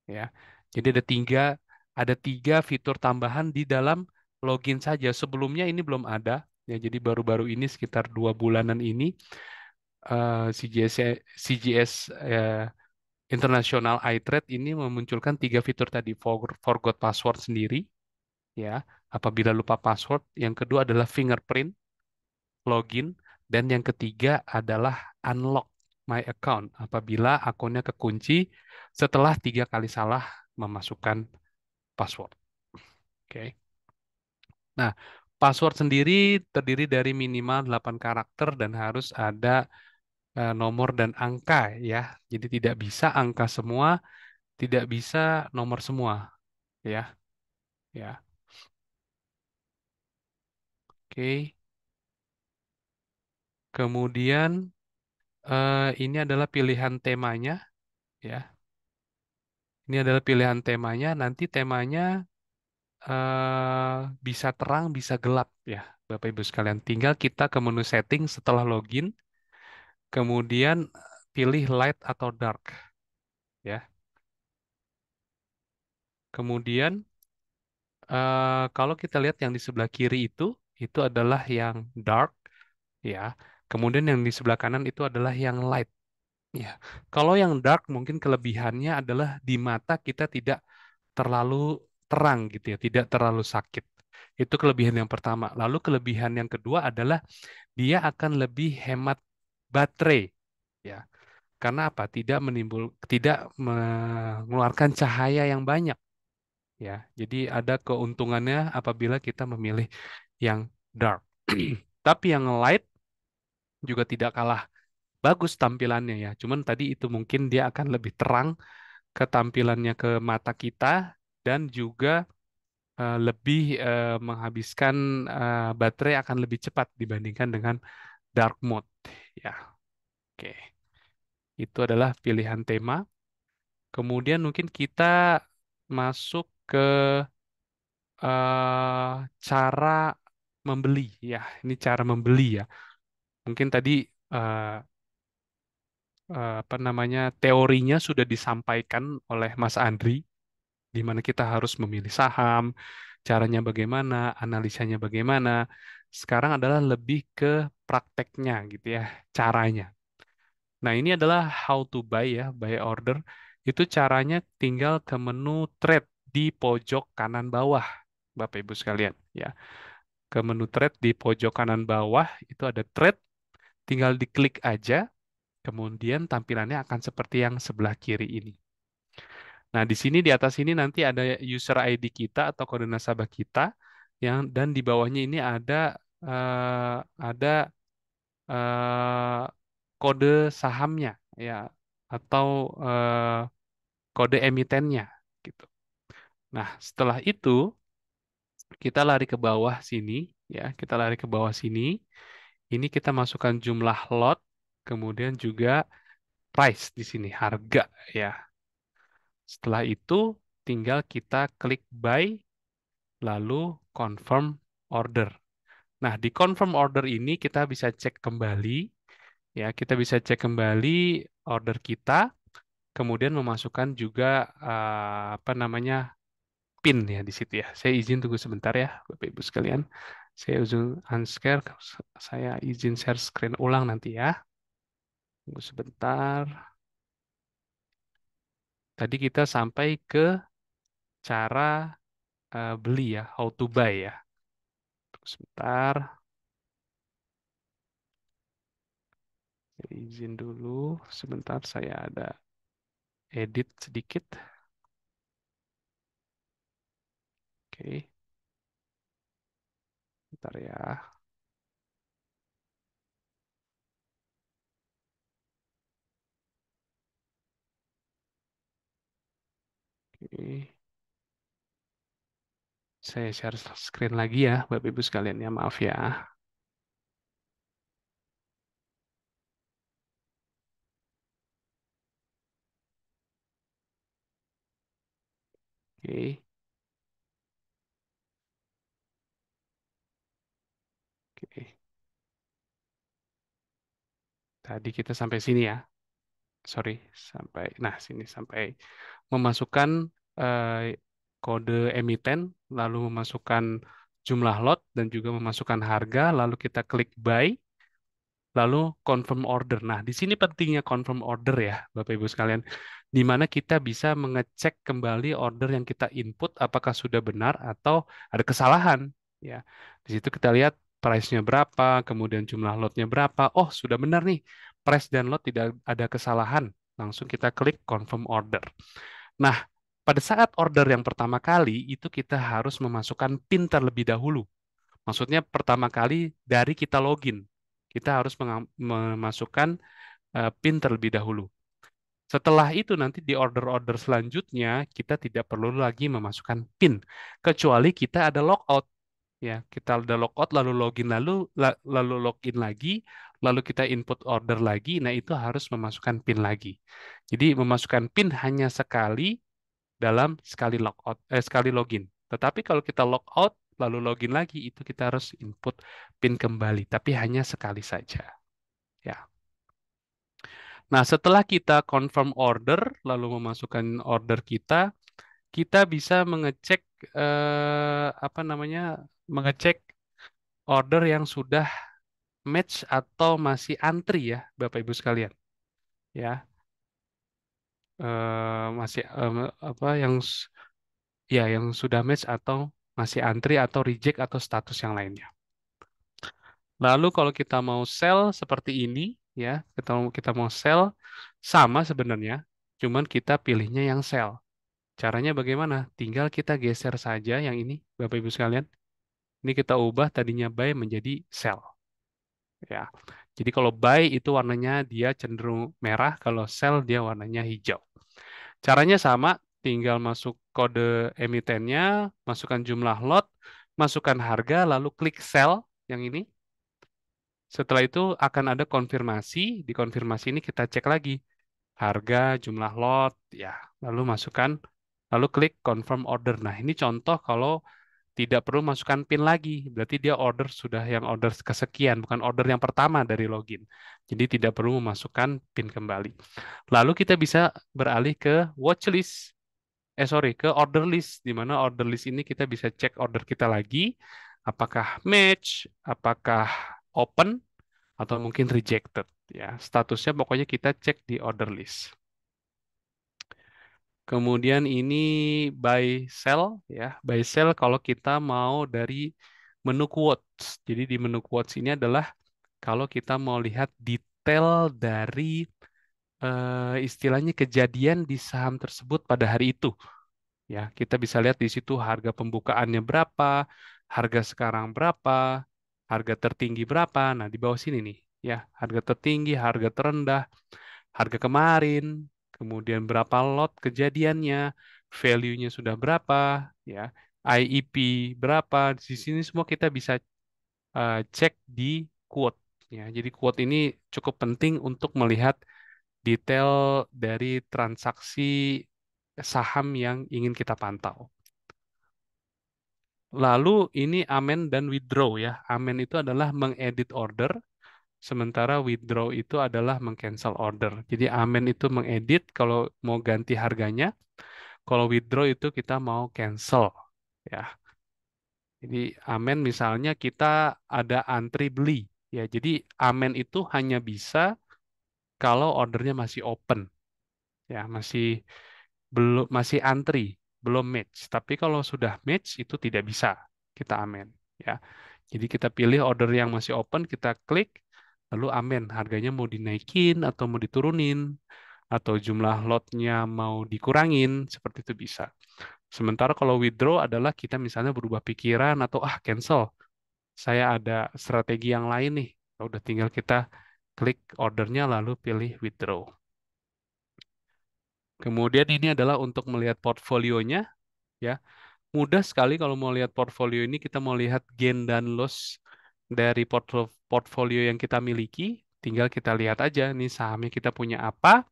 Ya, jadi ada tiga fitur tambahan di dalam login saja. Sebelumnya ini belum ada. Ya, jadi baru-baru ini sekitar 2 bulanan ini CGS CGS International iTrade ini memunculkan 3 fitur tadi, forgot password sendiri, ya, apabila lupa password. Yang kedua adalah fingerprint, login, dan yang ketiga adalah unlock my account, apabila akunnya kekunci setelah 3 kali salah memasukkan password. Oke. Nah, Password sendiri terdiri dari minimal 8 karakter dan harus ada nomor dan angka ya. Jadi tidak bisa angka semua, tidak bisa nomor semua ya. Ya. Oke. Kemudian ini adalah pilihan temanya ya. Ini adalah pilihan temanya. Nanti temanya bisa terang, bisa gelap ya, Bapak Ibu sekalian. Tinggal kita ke menu setting setelah login, kemudian pilih light atau dark ya. Kemudian kalau kita lihat yang di sebelah kiri itu adalah yang dark ya. Kemudian yang di sebelah kanan itu adalah yang light ya. Kalau yang dark mungkin kelebihannya adalah di mata kita tidak terlalu terang gitu ya, tidak terlalu sakit. Itu kelebihan yang pertama. Lalu kelebihan yang kedua adalah dia akan lebih hemat baterai ya. Karena apa? Tidak mengeluarkan cahaya yang banyak ya. Jadi ada keuntungannya apabila kita memilih yang dark. Tapi yang light juga tidak kalah bagus tampilannya ya. Cuman tadi itu mungkin dia akan lebih terang ketampilannya ke mata kita dan juga lebih menghabiskan baterai akan lebih cepat dibandingkan dengan dark mode. Ya, oke. Itu adalah pilihan tema. Kemudian mungkin kita masuk ke cara membeli. Ya, ini cara membeli ya. Mungkin tadi eh, apa namanya teorinya sudah disampaikan oleh Mas Andri, di mana kita harus memilih saham, caranya bagaimana, analisanya bagaimana. Sekarang adalah lebih ke prakteknya gitu ya, caranya. Nah, ini adalah how to buy ya, buy order. Itu caranya tinggal ke menu trade di pojok kanan bawah, Bapak Ibu sekalian ya. Ke menu trade di pojok kanan bawah itu ada trade, tinggal diklik aja, kemudian tampilannya akan seperti yang sebelah kiri ini. Nah, di sini di atas ini nanti ada user ID kita atau kode nasabah kita yang dan di bawahnya ini ada eh, kode sahamnya ya atau kode emitennya gitu. Nah, setelah itu kita lari ke bawah sini ya, kita lari ke bawah sini. Ini kita masukkan jumlah lot, kemudian juga price di sini harga ya. Setelah itu tinggal kita klik buy lalu confirm order. Nah, di confirm order ini kita bisa cek kembali ya, kita bisa cek kembali order kita, kemudian memasukkan juga apa namanya PIN ya di situ ya. Saya izin tunggu sebentar ya, Bapak Ibu sekalian. Saya izin unshare, saya izin share screen ulang nanti ya. Tunggu sebentar. Tadi kita sampai ke cara beli ya, how to buy ya. Tunggu sebentar, saya izin dulu. Sebentar, saya ada edit sedikit. Oke, bentar ya. Oke. Saya share screen lagi ya, Bapak Ibu sekalian ya, maaf ya. Oke, oke. Tadi kita sampai sini ya. Sorry, sampai sini sampai memasukkan eh, kode emiten, lalu memasukkan jumlah lot dan juga memasukkan harga, lalu kita klik buy. Lalu confirm order. Nah, di sini pentingnya confirm order ya, Bapak Ibu sekalian, di mana kita bisa mengecek kembali order yang kita input apakah sudah benar atau ada kesalahan. Ya, di situ kita lihat price-nya berapa, kemudian jumlah lotnya berapa. Oh, sudah benar nih, price dan lot tidak ada kesalahan. Langsung kita klik confirm order. Nah, pada saat order yang pertama kali itu kita harus memasukkan PIN terlebih dahulu. Maksudnya pertama kali dari kita login, kita harus memasukkan PIN terlebih dahulu. Setelah itu nanti di order-order selanjutnya kita tidak perlu lagi memasukkan PIN kecuali kita ada logout, ya. Kita ada logout lalu login lalu login lagi, lalu kita input order lagi. Nah, itu harus memasukkan PIN lagi. Jadi memasukkan PIN hanya sekali dalam sekali login. Tetapi kalau kita logout lalu login lagi itu kita harus input PIN kembali, tapi hanya sekali saja, ya. Nah, setelah kita confirm order, lalu memasukkan order kita, kita bisa mengecek apa namanya, mengecek order yang sudah match atau masih antri ya, Bapak Ibu sekalian. Ya, masih apa yang sudah match atau masih antri atau reject atau status yang lainnya. Lalu kalau kita mau sell seperti ini, ya, kita mau sell sama sebenarnya, cuman kita pilihnya yang sell. Caranya bagaimana? Tinggal kita geser saja yang ini, Bapak Ibu sekalian. Ini kita ubah tadinya buy menjadi sell. Ya. Jadi kalau buy itu warnanya dia cenderung merah, kalau sell dia warnanya hijau. Caranya sama, tinggal masuk kode emitennya, masukkan jumlah lot, masukkan harga, lalu klik sell yang ini. Setelah itu akan ada konfirmasi. Di konfirmasi ini kita cek lagi harga, jumlah lot, ya. Lalu masukkan, lalu klik confirm order. Nah, ini contoh kalau tidak perlu masukkan PIN lagi. Berarti dia order sudah yang order kesekian, bukan order yang pertama dari login. Jadi tidak perlu memasukkan PIN kembali. Lalu kita bisa beralih ke watchlist. Sorry, ke order list. Di mana order list ini kita bisa cek order kita lagi. Apakah match, apakah open, atau mungkin rejected. Ya, statusnya pokoknya kita cek di order list. Kemudian ini buy sell, ya. Buy sell kalau kita mau dari menu quotes. Jadi di menu quotes ini adalah kalau kita mau lihat detail dari istilahnya kejadian di saham tersebut pada hari itu. Ya, kita bisa lihat di situ harga pembukaannya berapa, harga sekarang berapa, harga tertinggi berapa. Nah, di bawah sini nih, ya, harga tertinggi, harga terendah, harga kemarin, kemudian berapa lot kejadiannya, value-nya sudah berapa, ya, IEP berapa. Di sini semua kita bisa cek di quote. Ya, jadi quote ini cukup penting untuk melihat detail dari transaksi saham yang ingin kita pantau. Lalu ini amen dan withdraw ya. Amen itu adalah mengedit order, sementara withdraw itu adalah mengcancel order. Jadi amen itu mengedit kalau mau ganti harganya, kalau withdraw itu kita mau cancel ya. Jadi amen misalnya kita ada antri beli ya. Jadi amen itu hanya bisa kalau ordernya masih open ya, masih antri, belum match. Tapi kalau sudah match itu tidak bisa kita amen ya. Jadi kita pilih order yang masih open, kita klik, lalu amen. Harganya mau dinaikin atau mau diturunin, atau jumlah lotnya mau dikurangin, seperti itu bisa. Sementara kalau withdraw adalah kita misalnya berubah pikiran atau cancel. Saya ada strategi yang lain nih. Ya udah tinggal kita klik ordernya lalu pilih withdraw. Kemudian ini adalah untuk melihat portfolionya ya. Mudah sekali kalau mau lihat portfolio ini, kita mau lihat gain dan loss dari portfolio yang kita miliki. Tinggal kita lihat aja nih sahamnya kita punya apa,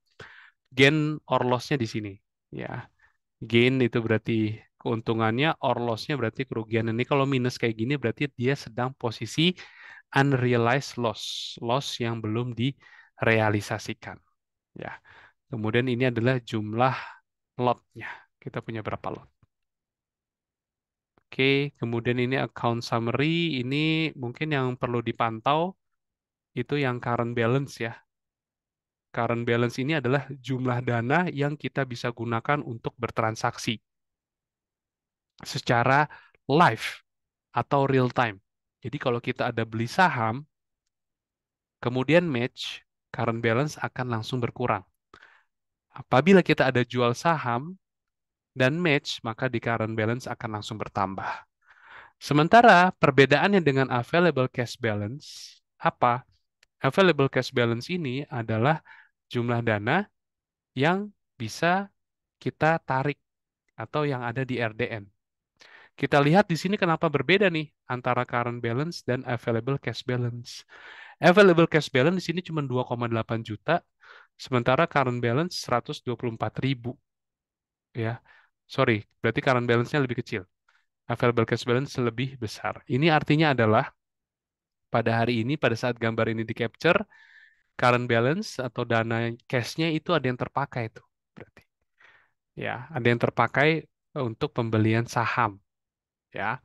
gain or loss-nya di sini. Ya, gain itu berarti keuntungannya, or loss-nya berarti kerugian. Ini kalau minus kayak gini berarti dia sedang posisi unrealized loss, loss yang belum direalisasikan. Ya, kemudian ini adalah jumlah lot-nya. Kita punya berapa lot? Oke, kemudian ini account summary, ini mungkin yang perlu dipantau itu yang current balance ya. Current balance ini adalah jumlah dana yang kita bisa gunakan untuk bertransaksi secara live atau real time. Jadi kalau kita ada beli saham, kemudian match, current balance akan langsung berkurang. Apabila kita ada jual saham dan match, maka di current balance akan langsung bertambah. Sementara perbedaannya dengan available cash balance apa? Available cash balance ini adalah jumlah dana yang bisa kita tarik atau yang ada di RDN. Kita lihat di sini kenapa berbeda nih antara current balance dan available cash balance. Available cash balance di sini cuma 2,8 juta, sementara current balance 124.000 ya. Sorry, berarti current balance-nya lebih kecil. Available cash balance lebih besar. Ini artinya adalah pada hari ini, pada saat gambar ini di capture, current balance atau dana cash-nya itu ada yang terpakai tuh. Berarti ya, ada yang terpakai untuk pembelian saham ya.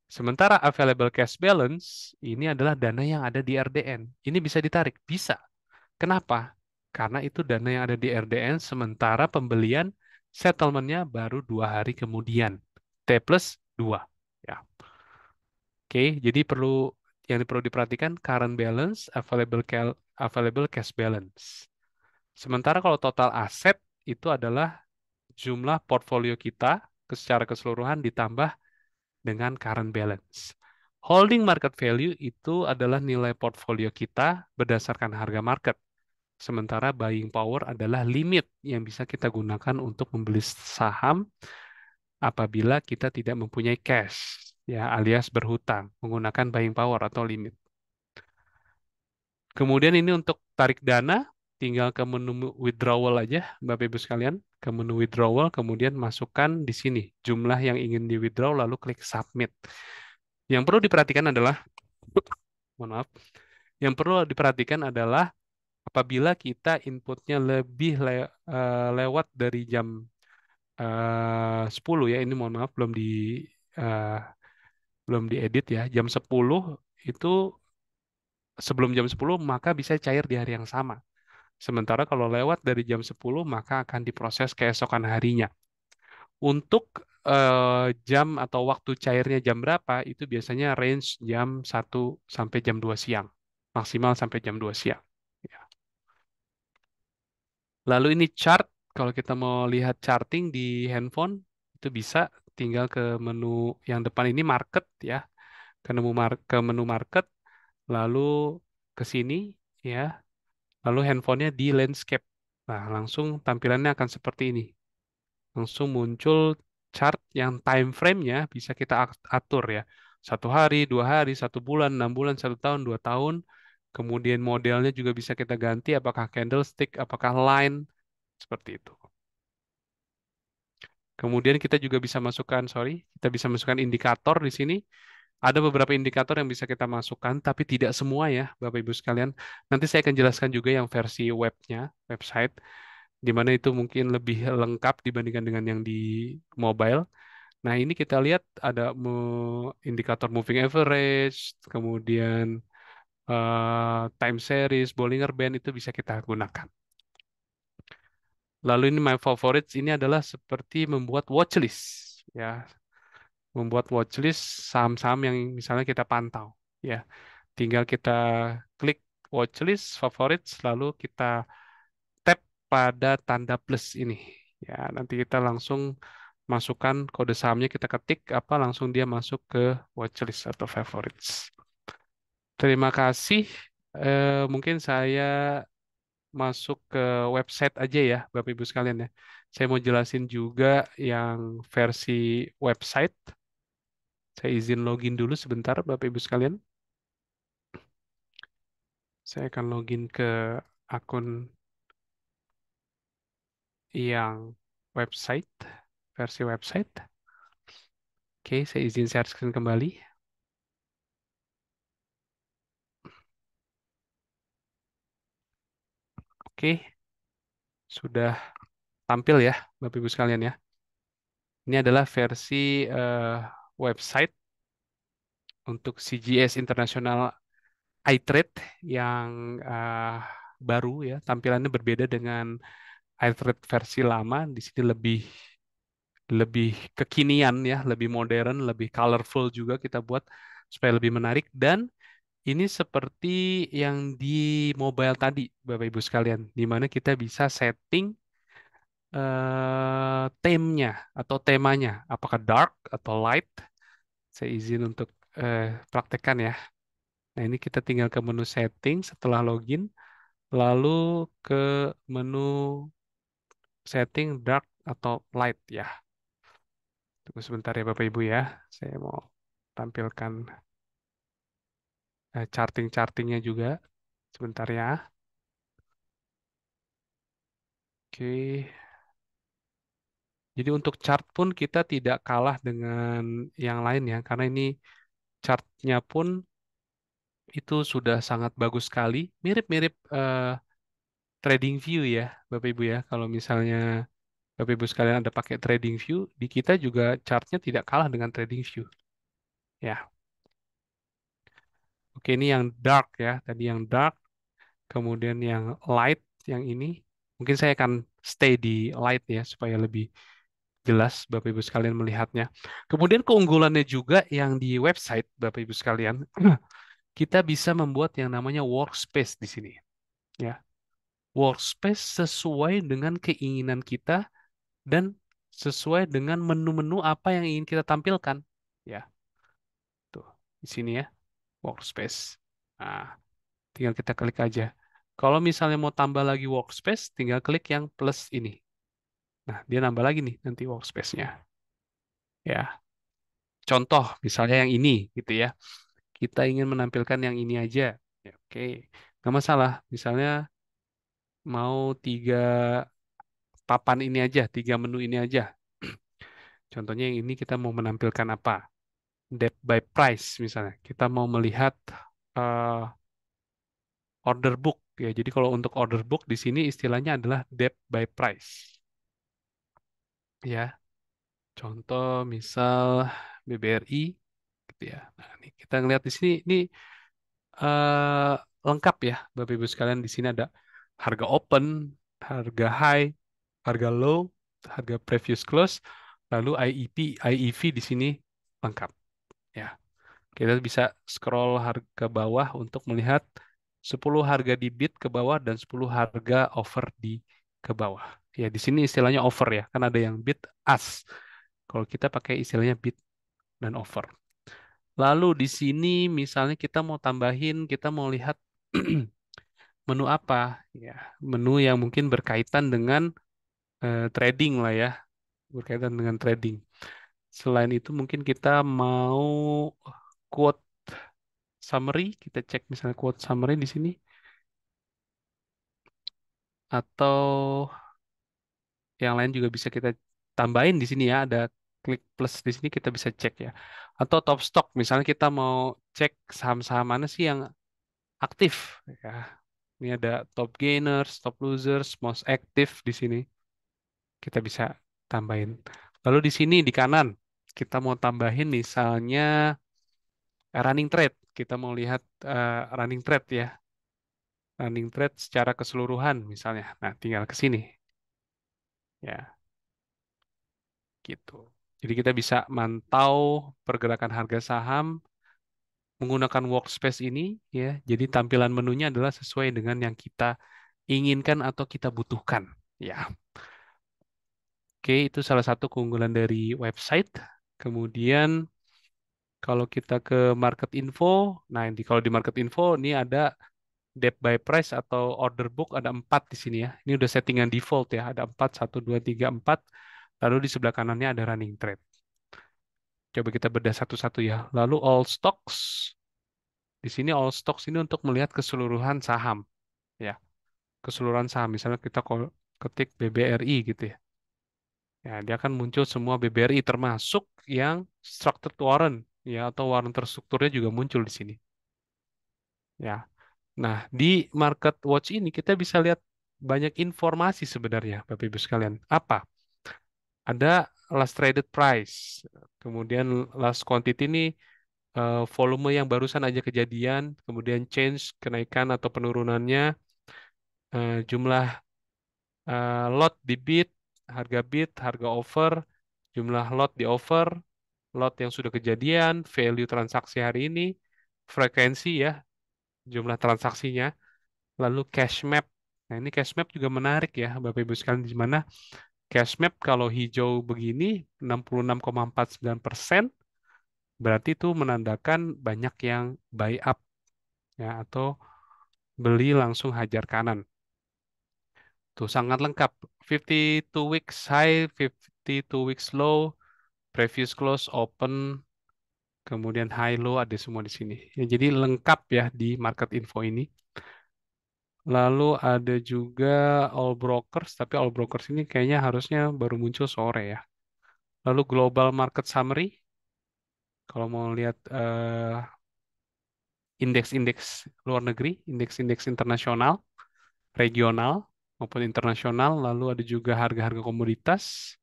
Sementara available cash balance ini adalah dana yang ada di RDN. Ini bisa ditarik, bisa. Kenapa? Karena itu dana yang ada di RDN sementara pembelian settlement-nya baru 2 hari kemudian. T plus 2. Ya. Oke, jadi yang perlu diperhatikan current balance, available cash balance. Sementara kalau total aset itu adalah jumlah portfolio kita secara keseluruhan ditambah dengan current balance. Holding market value itu adalah nilai portfolio kita berdasarkan harga market. Sementara buying power adalah limit yang bisa kita gunakan untuk membeli saham apabila kita tidak mempunyai cash, ya alias berhutang menggunakan buying power atau limit. Kemudian ini untuk tarik dana, tinggal ke menu withdrawal aja, Bapak Ibu sekalian, ke menu withdrawal, kemudian masukkan di sini jumlah yang ingin di withdraw, lalu klik submit. Yang perlu diperhatikan adalah, mohon maaf, yang perlu diperhatikan adalah apabila kita inputnya lewat dari jam 10 ya, ini mohon maaf eh, belum diedit ya, jam 10 itu sebelum jam 10 maka bisa cair di hari yang sama. Sementara kalau lewat dari jam 10 maka akan diproses keesokan harinya. Untuk jam atau waktu cairnya jam berapa itu biasanya range jam 1 sampai jam 2 siang. Maksimal sampai jam 2 siang. Ya. Lalu ini chart, kalau kita mau lihat charting di handphone, itu bisa tinggal ke menu yang depan ini market ya, ke menu market, lalu ke sini ya, lalu handphonenya di landscape. Nah, langsung tampilannya akan seperti ini. Langsung muncul chart yang time frame-nya bisa kita atur ya. 1 hari, 2 hari, 1 bulan, 6 bulan, 1 tahun, 2 tahun. Kemudian modelnya juga bisa kita ganti apakah candlestick, apakah line, seperti itu. Kemudian kita juga bisa masukkan, kita bisa masukkan indikator di sini. Ada beberapa indikator yang bisa kita masukkan, tapi tidak semua ya, Bapak Ibu sekalian. Nanti saya akan jelaskan juga yang versi website, di mana itu mungkin lebih lengkap dibandingkan dengan yang di mobile. Nah, ini kita lihat ada indikator moving average, kemudian time series, Bollinger Band itu bisa kita gunakan. Lalu ini my favorites ini adalah seperti membuat watchlist ya, membuat watchlist saham-saham yang misalnya kita pantau ya. Tinggal kita klik watchlist favorites lalu kita tap pada tanda plus ini. Ya, nanti kita langsung masukkan kode sahamnya kita ketik apa langsung dia masuk ke watchlist atau favorites. Terima kasih. Mungkin saya masuk ke website aja ya, Bapak Ibu sekalian ya. Saya mau jelasin juga yang versi website. Saya izin login dulu sebentar, Bapak Ibu sekalian. Saya akan login ke akun yang website, versi website. Oke, saya izin share screen kembali. Oke, sudah tampil ya, Bapak Ibu sekalian ya. Ini adalah versi website untuk CGS International iTrade yang baru ya. Tampilannya berbeda dengan iTrade versi lama. Di sini lebih lebih kekinian ya, lebih modern, lebih colorful juga kita buat supaya lebih menarik dan ini seperti yang di mobile tadi, Bapak Ibu sekalian, di mana kita bisa setting temanya atau temanya, apakah dark atau light, Saya izin untuk praktekkan ya. Nah, ini kita tinggal ke menu setting setelah login, lalu ke menu setting dark atau light ya. Tunggu sebentar ya Bapak Ibu ya. Saya mau tampilkan charting-chartingnya juga. Sebentar ya. Oke. Jadi untuk chart pun kita tidak kalah dengan yang lain ya, karena ini chartnya pun itu sudah sangat bagus sekali. Mirip-mirip trading view ya, Bapak Ibu ya. Kalau misalnya Bapak Ibu sekalian ada pakai trading view, di kita juga chartnya tidak kalah dengan trading view. Ya, oke ini yang dark ya. Tadi yang dark, kemudian yang light, yang ini. Mungkin saya akan stay di light ya, supaya lebih jelas Bapak Ibu sekalian melihatnya. Kemudian keunggulannya juga yang di website Bapak Ibu sekalian, kita bisa membuat yang namanya workspace di sini. Ya, workspace sesuai dengan keinginan kita dan sesuai dengan menu-menu apa yang ingin kita tampilkan. Ya, tuh di sini ya, workspace. Nah, tinggal kita klik aja. Kalau misalnya mau tambah lagi workspace, tinggal klik yang plus ini. Nah, dia nambah lagi nih nanti workspace-nya. Ya, contoh misalnya yang ini gitu ya. Kita ingin menampilkan yang ini aja. Ya, oke, nggak masalah. Misalnya mau tiga papan ini aja, tiga menu ini aja. Contohnya yang ini kita mau menampilkan apa? Depth by price misalnya. Kita mau melihat eh, order book ya. Jadi kalau untuk order book di sini istilahnya adalah depth by price. Ya, contoh misal BBRI gitu ya. Nah, ini kita ngelihat di sini ini eh, lengkap ya, Bapak Ibu sekalian. Di sini ada harga open, harga high, harga low, harga previous close, lalu IEP, IEV di sini lengkap. Ya, kita bisa scroll harga ke bawah untuk melihat 10 harga di bid ke bawah dan 10 harga offer di ke bawah. Ya, di sini istilahnya offer ya, kan ada yang bid ask. Kalau kita pakai istilahnya bid dan offer. Lalu di sini misalnya kita mau tambahin, kita mau lihat menu apa? Ya, menu yang mungkin berkaitan dengan trading lah ya, berkaitan dengan trading. Selain itu mungkin kita mau quote summary, kita cek misalnya quote summary di sini atau yang lain juga bisa kita tambahin di sini ya, ada klik plus di sini kita bisa cek ya. Atau top stock misalnya kita mau cek saham-saham mana sih yang aktif ya. Ini ada top gainers, top losers, most active di sini. Kita bisa tambahin. Lalu di sini di kanan kita mau tambahin misalnya running trade. Kita mau lihat running trade ya. Running trade secara keseluruhan misalnya. Nah, tinggal ke sini ya, gitu. Jadi kita bisa mantau pergerakan harga saham menggunakan workspace ini ya. Jadi tampilan menunya adalah sesuai dengan yang kita inginkan atau kita butuhkan. Ya, oke, itu salah satu keunggulan dari website. Kemudian kalau kita ke market info, nah kalau di market info ini ada depth by price atau order book ada 4 di sini ya. Ini udah settingan default ya, ada 4, 1, 2, 3, 4. Lalu di sebelah kanannya ada running trade. Coba kita bedah satu-satu ya. Lalu all stocks, di sini all stocks ini untuk melihat keseluruhan saham ya. Keseluruhan saham, misalnya kita ketik BBRI gitu ya. Ya, dia akan muncul semua BBRI termasuk yang structured warrant ya atau warrant terstrukturnya juga muncul di sini. Ya. Nah, di Market Watch ini kita bisa lihat banyak informasi sebenarnya, Bapak Ibu sekalian. Apa? Ada last traded price, kemudian last quantity ini volume yang barusan aja kejadian, kemudian change kenaikan atau penurunannya, jumlah lot di bid, harga offer, jumlah lot di offer, lot yang sudah kejadian, value transaksi hari ini, frekuensi ya, jumlah transaksinya, lalu cash map. Nah, ini cash map juga menarik ya, Bapak Ibu sekalian, di mana cash map kalau hijau begini 66,49%, berarti itu menandakan banyak yang buy up ya atau beli langsung hajar kanan. Tuh sangat lengkap. 52 weeks high, 52 weeks low, previous close, open, kemudian high low ada semua di sini. Ya, jadi lengkap ya di market info ini. Lalu ada juga all brokers, tapi all brokers ini kayaknya harusnya baru muncul sore ya. Lalu global market summary, kalau mau lihat indeks-indeks luar negeri, indeks-indeks internasional, regional maupun internasional. Lalu ada juga harga-harga komoditas,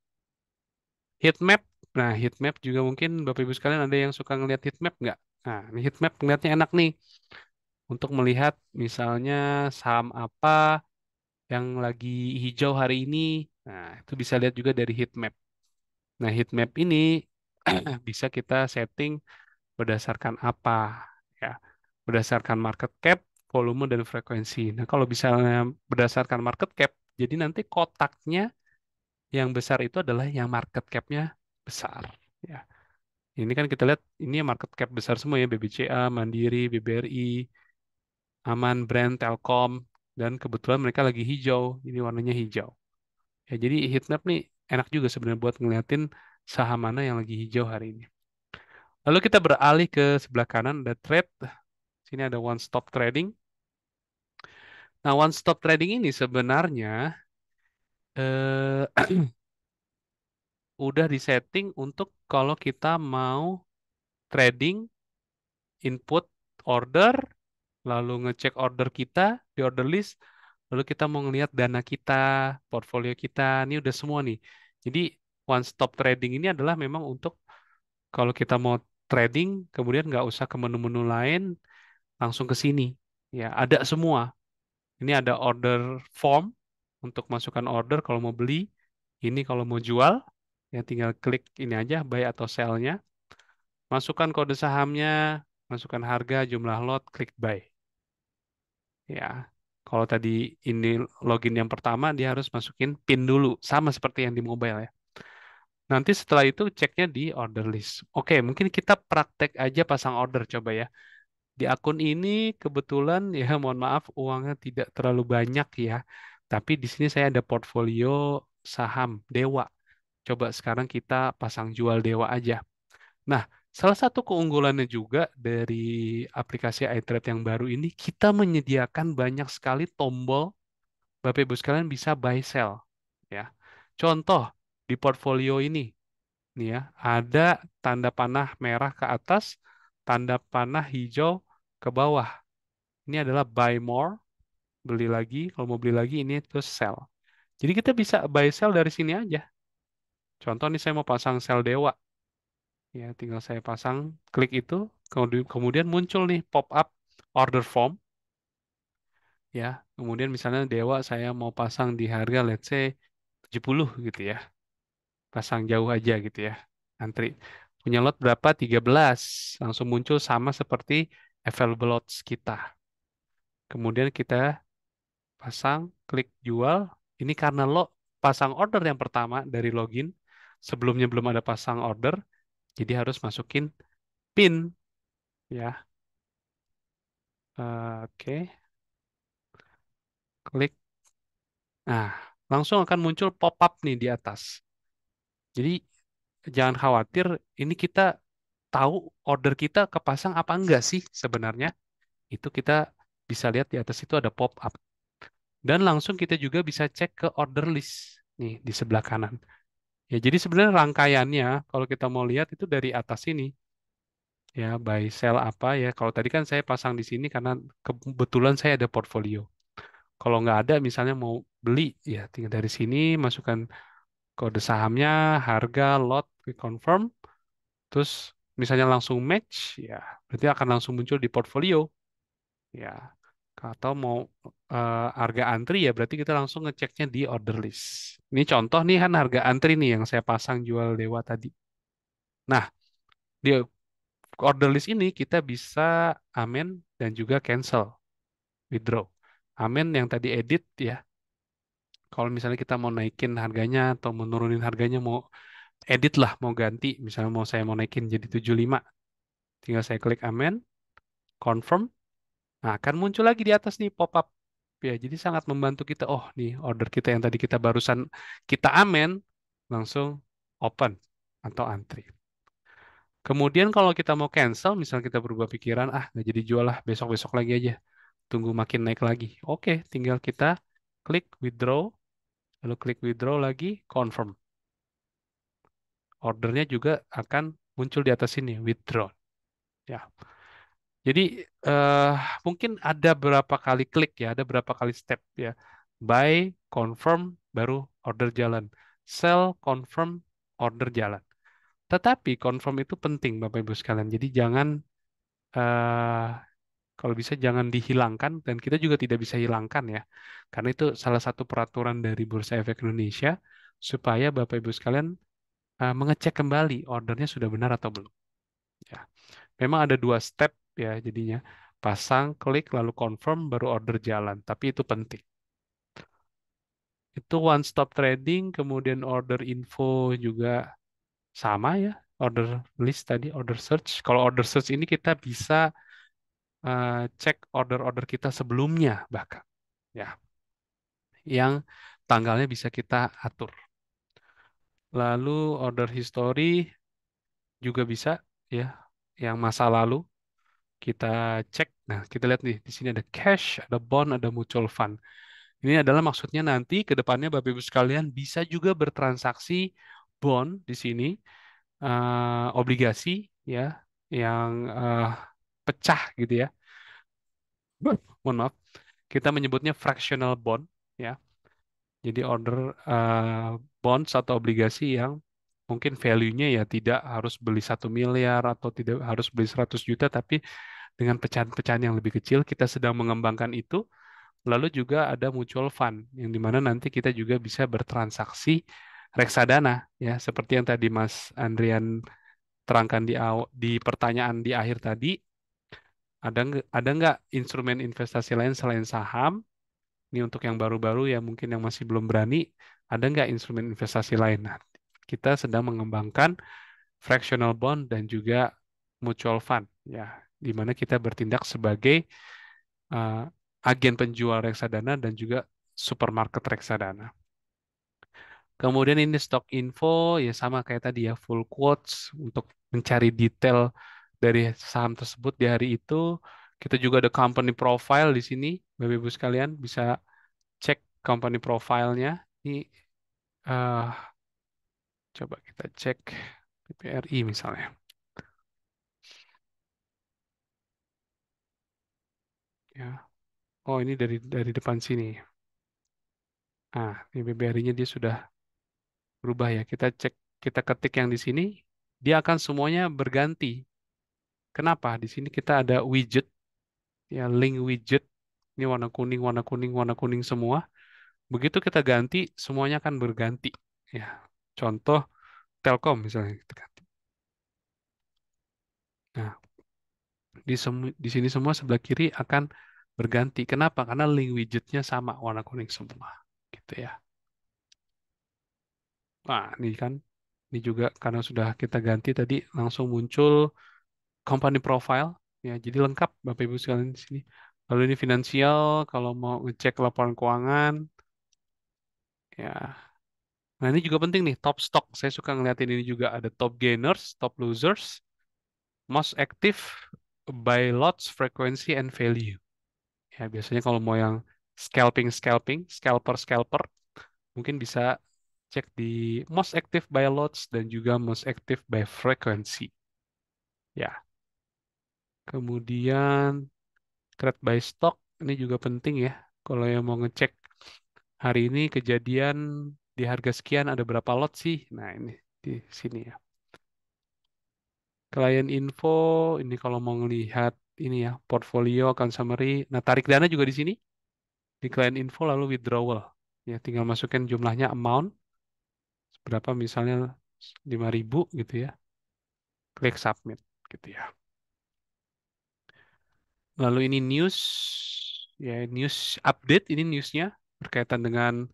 heat map. Nah, heat map juga mungkin Bapak Ibu sekalian ada yang suka ngelihat heat map nggak? Nah, ini heat map ngelihatnya enak nih untuk melihat misalnya saham apa yang lagi hijau hari ini. Nah, itu bisa lihat juga dari heat map. Nah, heat map ini bisa kita setting berdasarkan apa ya? Berdasarkan market cap, volume dan frekuensi. Nah, kalau misalnya berdasarkan market cap, jadi nanti kotaknya yang besar itu adalah yang market cap-nya besar. Ya. Ini kan kita lihat ini market cap besar semua ya, BBCA, Mandiri, BBRI, Aman, Brand, Telkom, dan kebetulan mereka lagi hijau. Ini warnanya hijau. Ya, jadi heatmap nih enak juga sebenarnya buat ngeliatin saham mana yang lagi hijau hari ini. Lalu kita beralih ke sebelah kanan ada trade. Sini ada one stop trading. Nah, one stop trading ini sebenarnya eh, udah disetting untuk kalau kita mau trading input order, lalu ngecek order kita di order list, lalu kita mau ngelihat dana kita, portfolio kita, ini udah semua nih. Jadi one stop trading ini adalah memang untuk kalau kita mau trading, kemudian nggak usah ke menu-menu lain, langsung ke sini. Ya, ada semua. Ini ada order form untuk masukkan order kalau mau beli. Ini kalau mau jual, ya tinggal klik ini aja, buy atau sell-nya. Masukkan kode sahamnya, masukkan harga, jumlah lot, klik buy. Ya, kalau tadi ini login yang pertama, dia harus masukin PIN dulu, sama seperti yang di mobile ya. Nanti setelah itu ceknya di order list. Oke, mungkin kita praktek aja pasang order coba ya. Di akun ini kebetulan ya mohon maaf uangnya tidak terlalu banyak ya. Tapi di sini saya ada portfolio saham Dewa. Coba sekarang kita pasang jual Dewa aja. Nah, salah satu keunggulannya juga dari aplikasi iTrade yang baru ini, kita menyediakan banyak sekali tombol Bapak Ibu sekalian bisa buy sell ya. Contoh di portfolio ini nih ya, ada tanda panah merah ke atas, tanda panah hijau ke bawah. Ini adalah buy more, beli lagi, kalau mau beli lagi ini terus sell. Jadi kita bisa buy sell dari sini aja. Contoh nih saya mau pasang sell Dewa. Ya, tinggal saya pasang, klik itu, kemudian muncul nih pop up order form. Ya, kemudian misalnya Dewa saya mau pasang di harga let's say 70 gitu ya. Pasang jauh aja gitu ya. Antri. Punya lot berapa? 13. Langsung muncul sama seperti available lots kita. Kemudian kita pasang, klik jual. Ini karena lo pasang order yang pertama dari login, sebelumnya belum ada pasang order, jadi harus masukin PIN ya. Oke, klik. Nah, langsung akan muncul pop-up nih di atas. Jadi jangan khawatir, ini kita tahu order kita kepasang apa enggak sih sebenarnya. Itu kita bisa lihat di atas itu ada pop-up. Dan langsung kita juga bisa cek ke order list nih di sebelah kanan. Ya, jadi sebenarnya rangkaiannya kalau kita mau lihat itu dari atas ini ya buy sell apa ya. Kalau tadi kan saya pasang di sini karena kebetulan saya ada portfolio. Kalau nggak ada misalnya mau beli ya tinggal dari sini masukkan kode sahamnya, harga, lot, klik confirm, terus misalnya langsung match ya berarti akan langsung muncul di portfolio ya. Atau mau harga antri ya berarti kita langsung ngeceknya di order list. Ini contoh nih kan harga antri nih yang saya pasang jual Dewa tadi. Nah, di order list ini kita bisa amen dan juga cancel, withdraw. Amen yang tadi edit ya. Kalau misalnya kita mau naikin harganya atau menurunin harganya mau edit lah, mau ganti. Misalnya mau saya mau naikin jadi 75. Tinggal saya klik amen, confirm. Nah, akan muncul lagi di atas nih pop-up. Ya, jadi sangat membantu kita. Oh, nih order kita yang tadi kita barusan kita amen, langsung open atau antri. Kemudian kalau kita mau cancel, misal kita berubah pikiran, ah nggak jadi jual lah, besok-besok lagi aja. Tunggu makin naik lagi. Oke, tinggal kita klik withdraw, lalu klik withdraw lagi, confirm. Ordernya juga akan muncul di atas sini, withdraw. Ya, jadi eh, mungkin ada berapa kali klik ya, ada berapa kali step ya. Buy, confirm, baru order jalan. Sell, confirm, order jalan. Tetapi confirm itu penting Bapak Ibu sekalian. Jadi jangan eh, kalau bisa jangan dihilangkan dan kita juga tidak bisa hilangkan ya. Karena itu salah satu peraturan dari Bursa Efek Indonesia supaya Bapak Ibu sekalian mengecek kembali ordernya sudah benar atau belum. Ya. Memang ada dua step ya jadinya. Pasang, klik, lalu confirm, baru order jalan. Tapi itu penting. Itu one stop trading, kemudian order info juga sama ya. Order list tadi, order search. Kalau order search ini kita bisa cek order-order kita sebelumnya bahkan. Ya, yang tanggalnya bisa kita atur. Lalu order history juga bisa ya, yang masa lalu kita cek. Nah, kita lihat nih di sini ada cash, ada bond, ada mutual fund. Ini adalah maksudnya nanti ke depannya Bapak Ibu sekalian bisa juga bertransaksi bond di sini, obligasi ya, yang pecah gitu ya. Mohon maaf, kita menyebutnya fractional bond ya. Jadi order bonds atau obligasi yang mungkin value-nya ya tidak harus beli 1 miliar atau tidak harus beli 100 juta, tapi dengan pecahan-pecahan yang lebih kecil kita sedang mengembangkan itu. Lalu juga ada mutual fund yang dimana nanti kita juga bisa bertransaksi reksadana ya seperti yang tadi Mas Andrian terangkan di pertanyaan di akhir tadi. Ada nggak instrumen investasi lain selain saham? Ini untuk yang baru-baru ya mungkin yang masih belum berani, ada nggak instrumen investasi lain? Nah, kita sedang mengembangkan fractional bond dan juga mutual fund ya, di mana kita bertindak sebagai uh, agen penjual reksadana dan juga supermarket reksadana. Kemudian ini stock info ya sama kayak tadi ya full quotes untuk mencari detail dari saham tersebut di hari itu. Kita juga ada company profile di sini, Bapak Ibu sekalian bisa cek company profile-nya. Ini eh, coba kita cek PPRI misalnya. Ya. Oh ini dari depan sini. Ah, ini PPRI-nya dia sudah berubah ya. Kita cek, kita ketik yang di sini, dia akan semuanya berganti. Kenapa? Di sini kita ada widget, ya link widget. Ini warna kuning, warna kuning, warna kuning semua. Begitu kita ganti, semuanya akan berganti. Ya, contoh Telkom misalnya kita ganti. Nah, di sini semua sebelah kiri akan berganti. Kenapa? Karena link widgetnya sama warna kuning semua. Gitu ya. Nah, ini kan, ini juga karena sudah kita ganti tadi langsung muncul company profile. Ya, jadi lengkap Bapak Ibu sekalian di sini. Lalu ini finansial, kalau mau ngecek laporan keuangan, ya. Nah, ini juga penting nih, top stock. Saya suka ngeliatin ini juga ada top gainers, top losers, most active, buy lots, frequency, and value. Ya, biasanya kalau mau yang scalping, scalper, mungkin bisa cek di most active by lots dan juga most active by frequency. Ya, kemudian trade by stock ini juga penting ya. Kalau yang mau ngecek hari ini kejadian di harga sekian ada berapa lot sih? Nah, ini di sini ya. Client info ini kalau mau ngelihat ini ya, portfolio account summary. Nah, tarik dana juga di sini. Di client info lalu withdrawal. Ya, tinggal masukin jumlahnya amount berapa misalnya 5.000 gitu ya. Klik submit gitu ya. Lalu ini news ya news update ini newsnya berkaitan dengan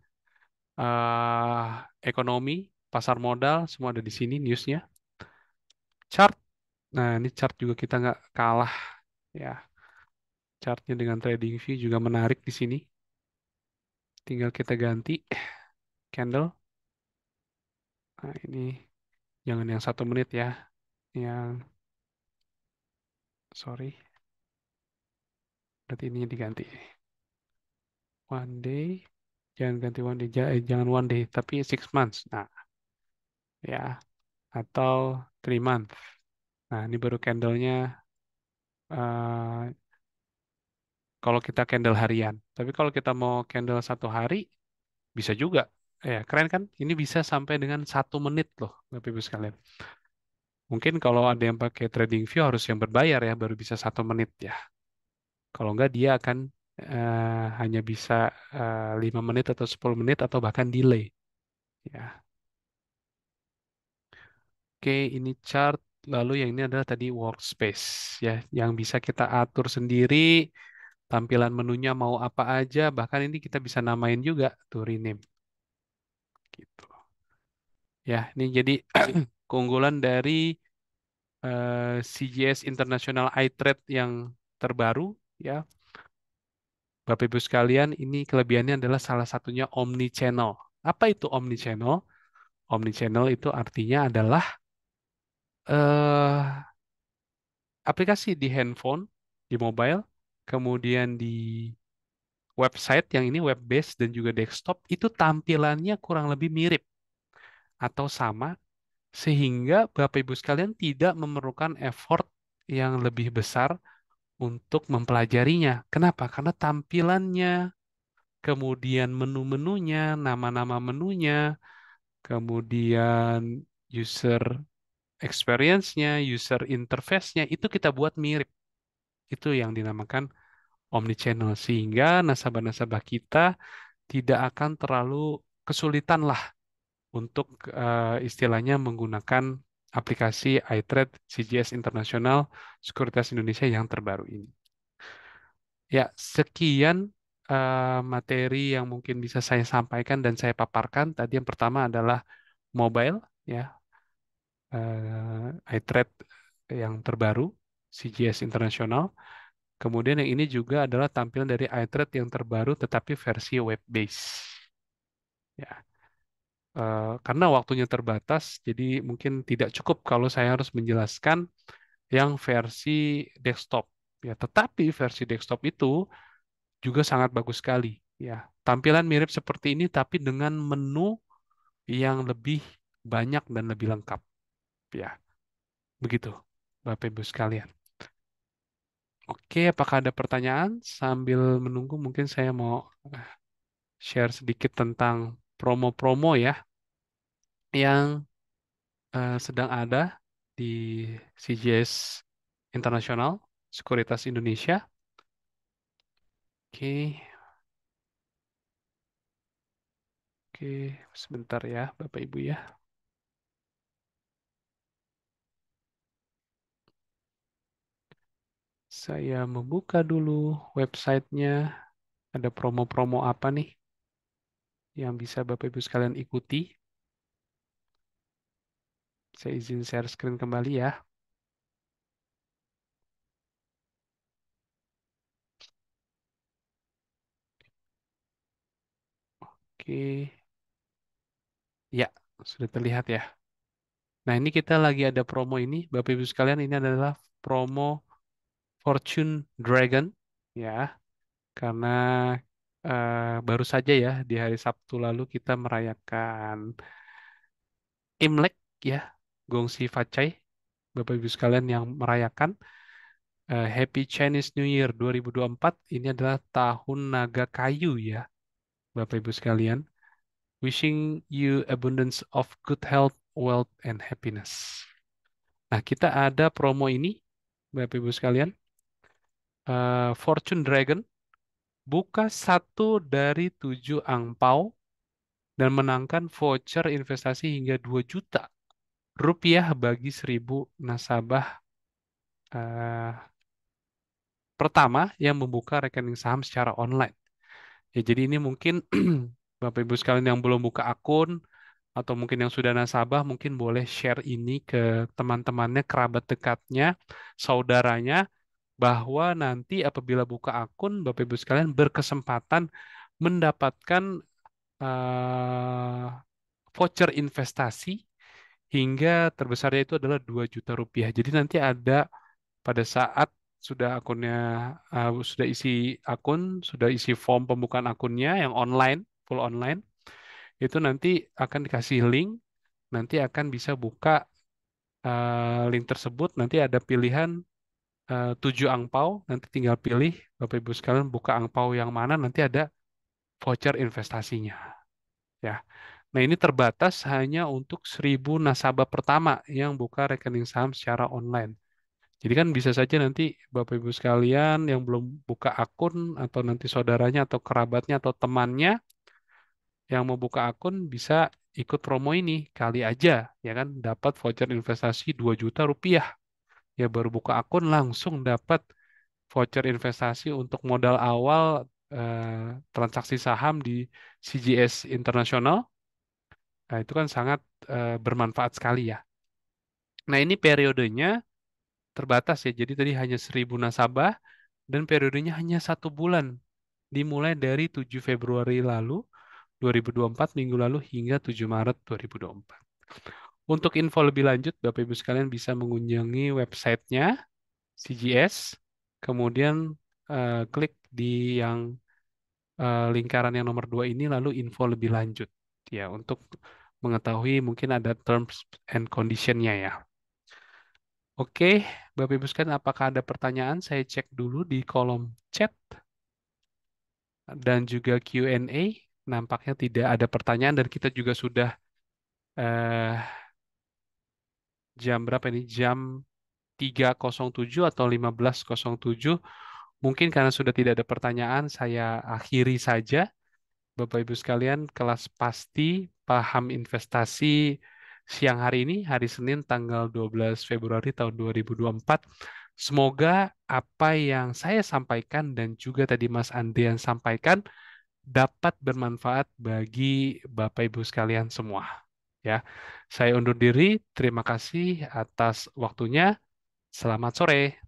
ekonomi, pasar modal semua ada di sini newsnya. Chart Nah, ini chart juga kita nggak kalah ya. Chartnya dengan TradingView juga menarik di sini. Tinggal kita ganti candle. Nah, ini jangan yang 1 menit ya. Yang, sorry, berarti ini diganti. One day, jangan ganti one day, jangan one day, tapi 6 months. Nah, ya, atau 3 month. Nah, ini baru candlenya eh, kalau kita candle harian. Tapi kalau kita mau candle 1 hari, bisa juga. Ya, keren kan? Ini bisa sampai dengan 1 menit loh, Bapak Ibu sekalian. Mungkin kalau ada yang pakai TradingView harus yang berbayar ya, baru bisa 1 menit ya. Kalau enggak dia akan hanya bisa 5 menit atau 10 menit atau bahkan delay. Ya, oke ini chart. Lalu yang ini adalah tadi workspace ya, yang bisa kita atur sendiri. Tampilan menunya mau apa aja, bahkan ini kita bisa namain juga tuh rename gitu. Ya, ini jadi keunggulan dari CGS International iTrade yang terbaru ya. Bapak Ibu sekalian, ini kelebihannya adalah salah satunya omni channel. Apa itu omni channel? Omni channel itu artinya adalah eh aplikasi di handphone, di mobile, kemudian di website yang ini web based dan juga desktop itu tampilannya kurang lebih mirip atau sama sehingga Bapak Ibu sekalian tidak memerlukan effort yang lebih besar untuk mempelajarinya. Kenapa? Karena tampilannya, kemudian menu-menunya, nama-nama menunya, kemudian user experience-nya, user interface-nya itu kita buat mirip. Itu yang dinamakan omnichannel sehingga nasabah-nasabah kita tidak akan terlalu kesulitan lah untuk istilahnya menggunakan aplikasi iTrade CGS Internasional Sekuritas Indonesia yang terbaru ini. Ya, sekian materi yang mungkin bisa saya sampaikan dan saya paparkan. Tadi yang pertama adalah mobile, ya, iTrade yang terbaru, CGS Internasional. Kemudian yang ini juga adalah tampilan dari iTrade yang terbaru tetapi versi web base. Ya, karena waktunya terbatas, jadi mungkin tidak cukup kalau saya harus menjelaskan yang versi desktop. Ya, tetapi versi desktop itu juga sangat bagus sekali. Ya, tampilan mirip seperti ini tapi dengan menu yang lebih banyak dan lebih lengkap. Ya, begitu, Bapak Ibu sekalian. Oke, apakah ada pertanyaan? Sambil menunggu, mungkin saya mau share sedikit tentang promo-promo ya yang sedang ada di CGS Internasional Sekuritas Indonesia. Oke, oke, sebentar ya, Bapak Ibu ya. Saya membuka dulu websitenya. Ada promo-promo apa nih yang bisa Bapak Ibu sekalian ikuti? Saya izin share screen kembali ya. Oke, ya, sudah terlihat ya. Nah, ini kita lagi ada promo ini, Bapak Ibu sekalian, ini adalah promo Fortune Dragon, ya, karena baru saja ya di hari Sabtu lalu kita merayakan Imlek, ya, Gongsi Facai, Bapak Ibu sekalian yang merayakan Happy Chinese New Year 2024, ini adalah tahun naga kayu ya, Bapak Ibu sekalian. Wishing you abundance of good health, wealth, and happiness. Nah, kita ada promo ini, Bapak Ibu sekalian. Fortune Dragon, buka 1 dari 7 angpau dan menangkan voucher investasi hingga 2 juta rupiah bagi 1.000 nasabah pertama yang membuka rekening saham secara online. Ya, jadi ini mungkin Bapak Ibu sekalian yang belum buka akun, atau mungkin yang sudah nasabah mungkin boleh share ini ke teman-temannya, kerabat dekatnya, saudaranya, bahwa nanti apabila buka akun, Bapak Ibu sekalian berkesempatan mendapatkan eh, voucher investasi hingga terbesarnya itu adalah 2 juta rupiah. Jadi nanti ada pada saat sudah akunnya sudah isi akun, sudah isi form pembukaan akunnya yang online, full online, itu nanti akan dikasih link, nanti akan bisa buka link tersebut, nanti ada pilihan 7 angpau, nanti tinggal pilih Bapak Ibu sekalian buka angpau yang mana, nanti ada voucher investasinya. Ya. Nah, ini terbatas hanya untuk 1.000 nasabah pertama yang buka rekening saham secara online. Jadi kan bisa saja nanti Bapak Ibu sekalian yang belum buka akun atau nanti saudaranya atau kerabatnya atau temannya yang mau buka akun bisa ikut promo ini kali aja ya kan dapat voucher investasi 2 juta rupiah. Ya baru buka akun langsung dapat voucher investasi untuk modal awal transaksi saham di CGS Internasional. Nah, itu kan sangat bermanfaat sekali ya. Nah, ini periodenya terbatas ya. Jadi tadi hanya 1.000 nasabah dan periodenya hanya 1 bulan. Dimulai dari 7 Februari lalu, 2024 minggu lalu hingga 7 Maret 2024. Untuk info lebih lanjut, Bapak Ibu sekalian bisa mengunjungi websitenya CGS, kemudian klik di yang lingkaran yang nomor 2 ini, lalu info lebih lanjut ya untuk mengetahui mungkin ada terms and condition-nya ya. Oke, Bapak Ibu sekalian, apakah ada pertanyaan? Saya cek dulu di kolom chat dan juga Q&A. Nampaknya tidak ada pertanyaan dan kita juga sudah eh, jam berapa ini? Jam 3.07 atau 15.07. Mungkin karena sudah tidak ada pertanyaan, saya akhiri saja. Bapak Ibu sekalian, kelas pasti paham investasi siang hari ini, hari Senin tanggal 12 Februari tahun 2024. Semoga apa yang saya sampaikan dan juga tadi Mas Andrian sampaikan dapat bermanfaat bagi Bapak Ibu sekalian semua. Ya, saya undur diri. Terima kasih atas waktunya. Selamat sore.